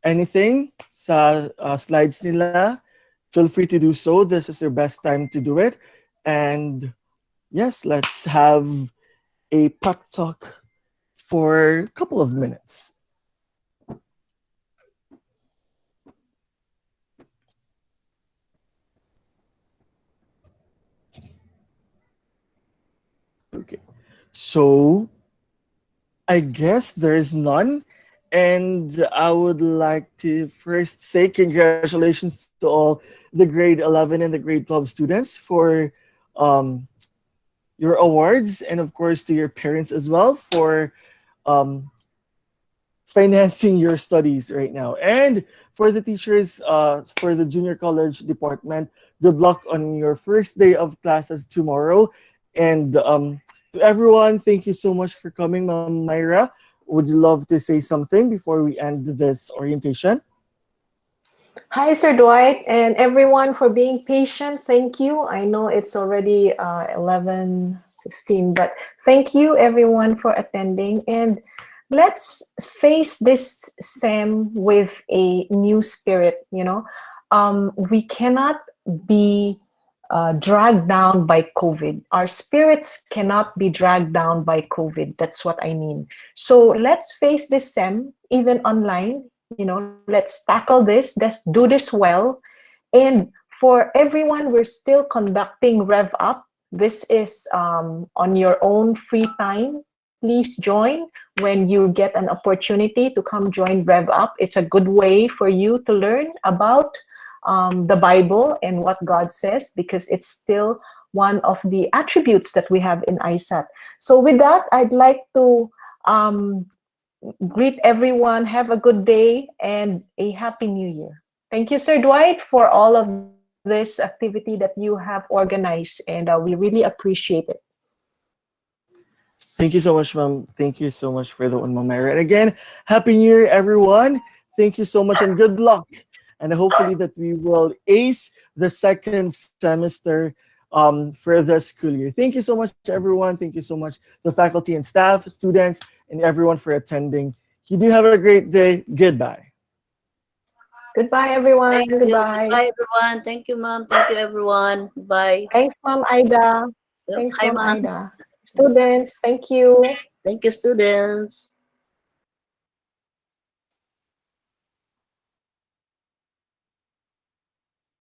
B: anything sa slides nila, feel free to do so. This is your best time to do it. And yes, let's have a pep talk for a couple of minutes. Okay, so I guess there's none. And I would like to first say congratulations to all the grade 11 and the grade 12 students for um, your awards, and of course to your parents as well for um, financing your studies right now. And for the teachers, for the junior college department, good luck on your first day of classes tomorrow. And to everyone, thank you so much for coming, Ma'am Myra. Would you love to say something before we end this orientation?
A: Hi, Sir Dwight, and everyone for being patient. Thank you. I know it's already 11:15, but thank you everyone for attending. And let's face this SEM with a new spirit. We cannot be dragged down by COVID. Our spirits cannot be dragged down by COVID. That's what I mean. So let's face this SEM, even online. Let's tackle this. Let's do this well. And for everyone, we're still conducting Rev Up. This is on your own free time. Please join when you get an opportunity to come join Rev Up. It's a good way for you to learn about the Bible and what God says, because it's still one of the attributes that we have in Aisat. So with that, I'd like to greet everyone. Have a good day and a happy new year. Thank you, Sir Dwight, for all of this activity that you have organized, and we really appreciate it.
B: Thank you so much, ma'am. Thank you so much for the one, Ma'am Myra. And again, Happy New Year, everyone. Thank you so much and good luck. And hopefully that we will ace the second semester for the school year. Thank you so much, everyone. Thank you so much, the faculty and staff, students, and everyone for attending. You do have a great day. Goodbye.
A: Goodbye, everyone.
G: Thank you.
A: Goodbye.
G: Goodbye, everyone. Thank you, ma'am. Thank you, everyone. Bye.
A: Thanks, Ma'am Ida.
G: Yep.
A: Thanks,
G: Hi,
A: Ma'am
G: ma'am.
A: Ida. Students, thank you.
G: Thank you, students.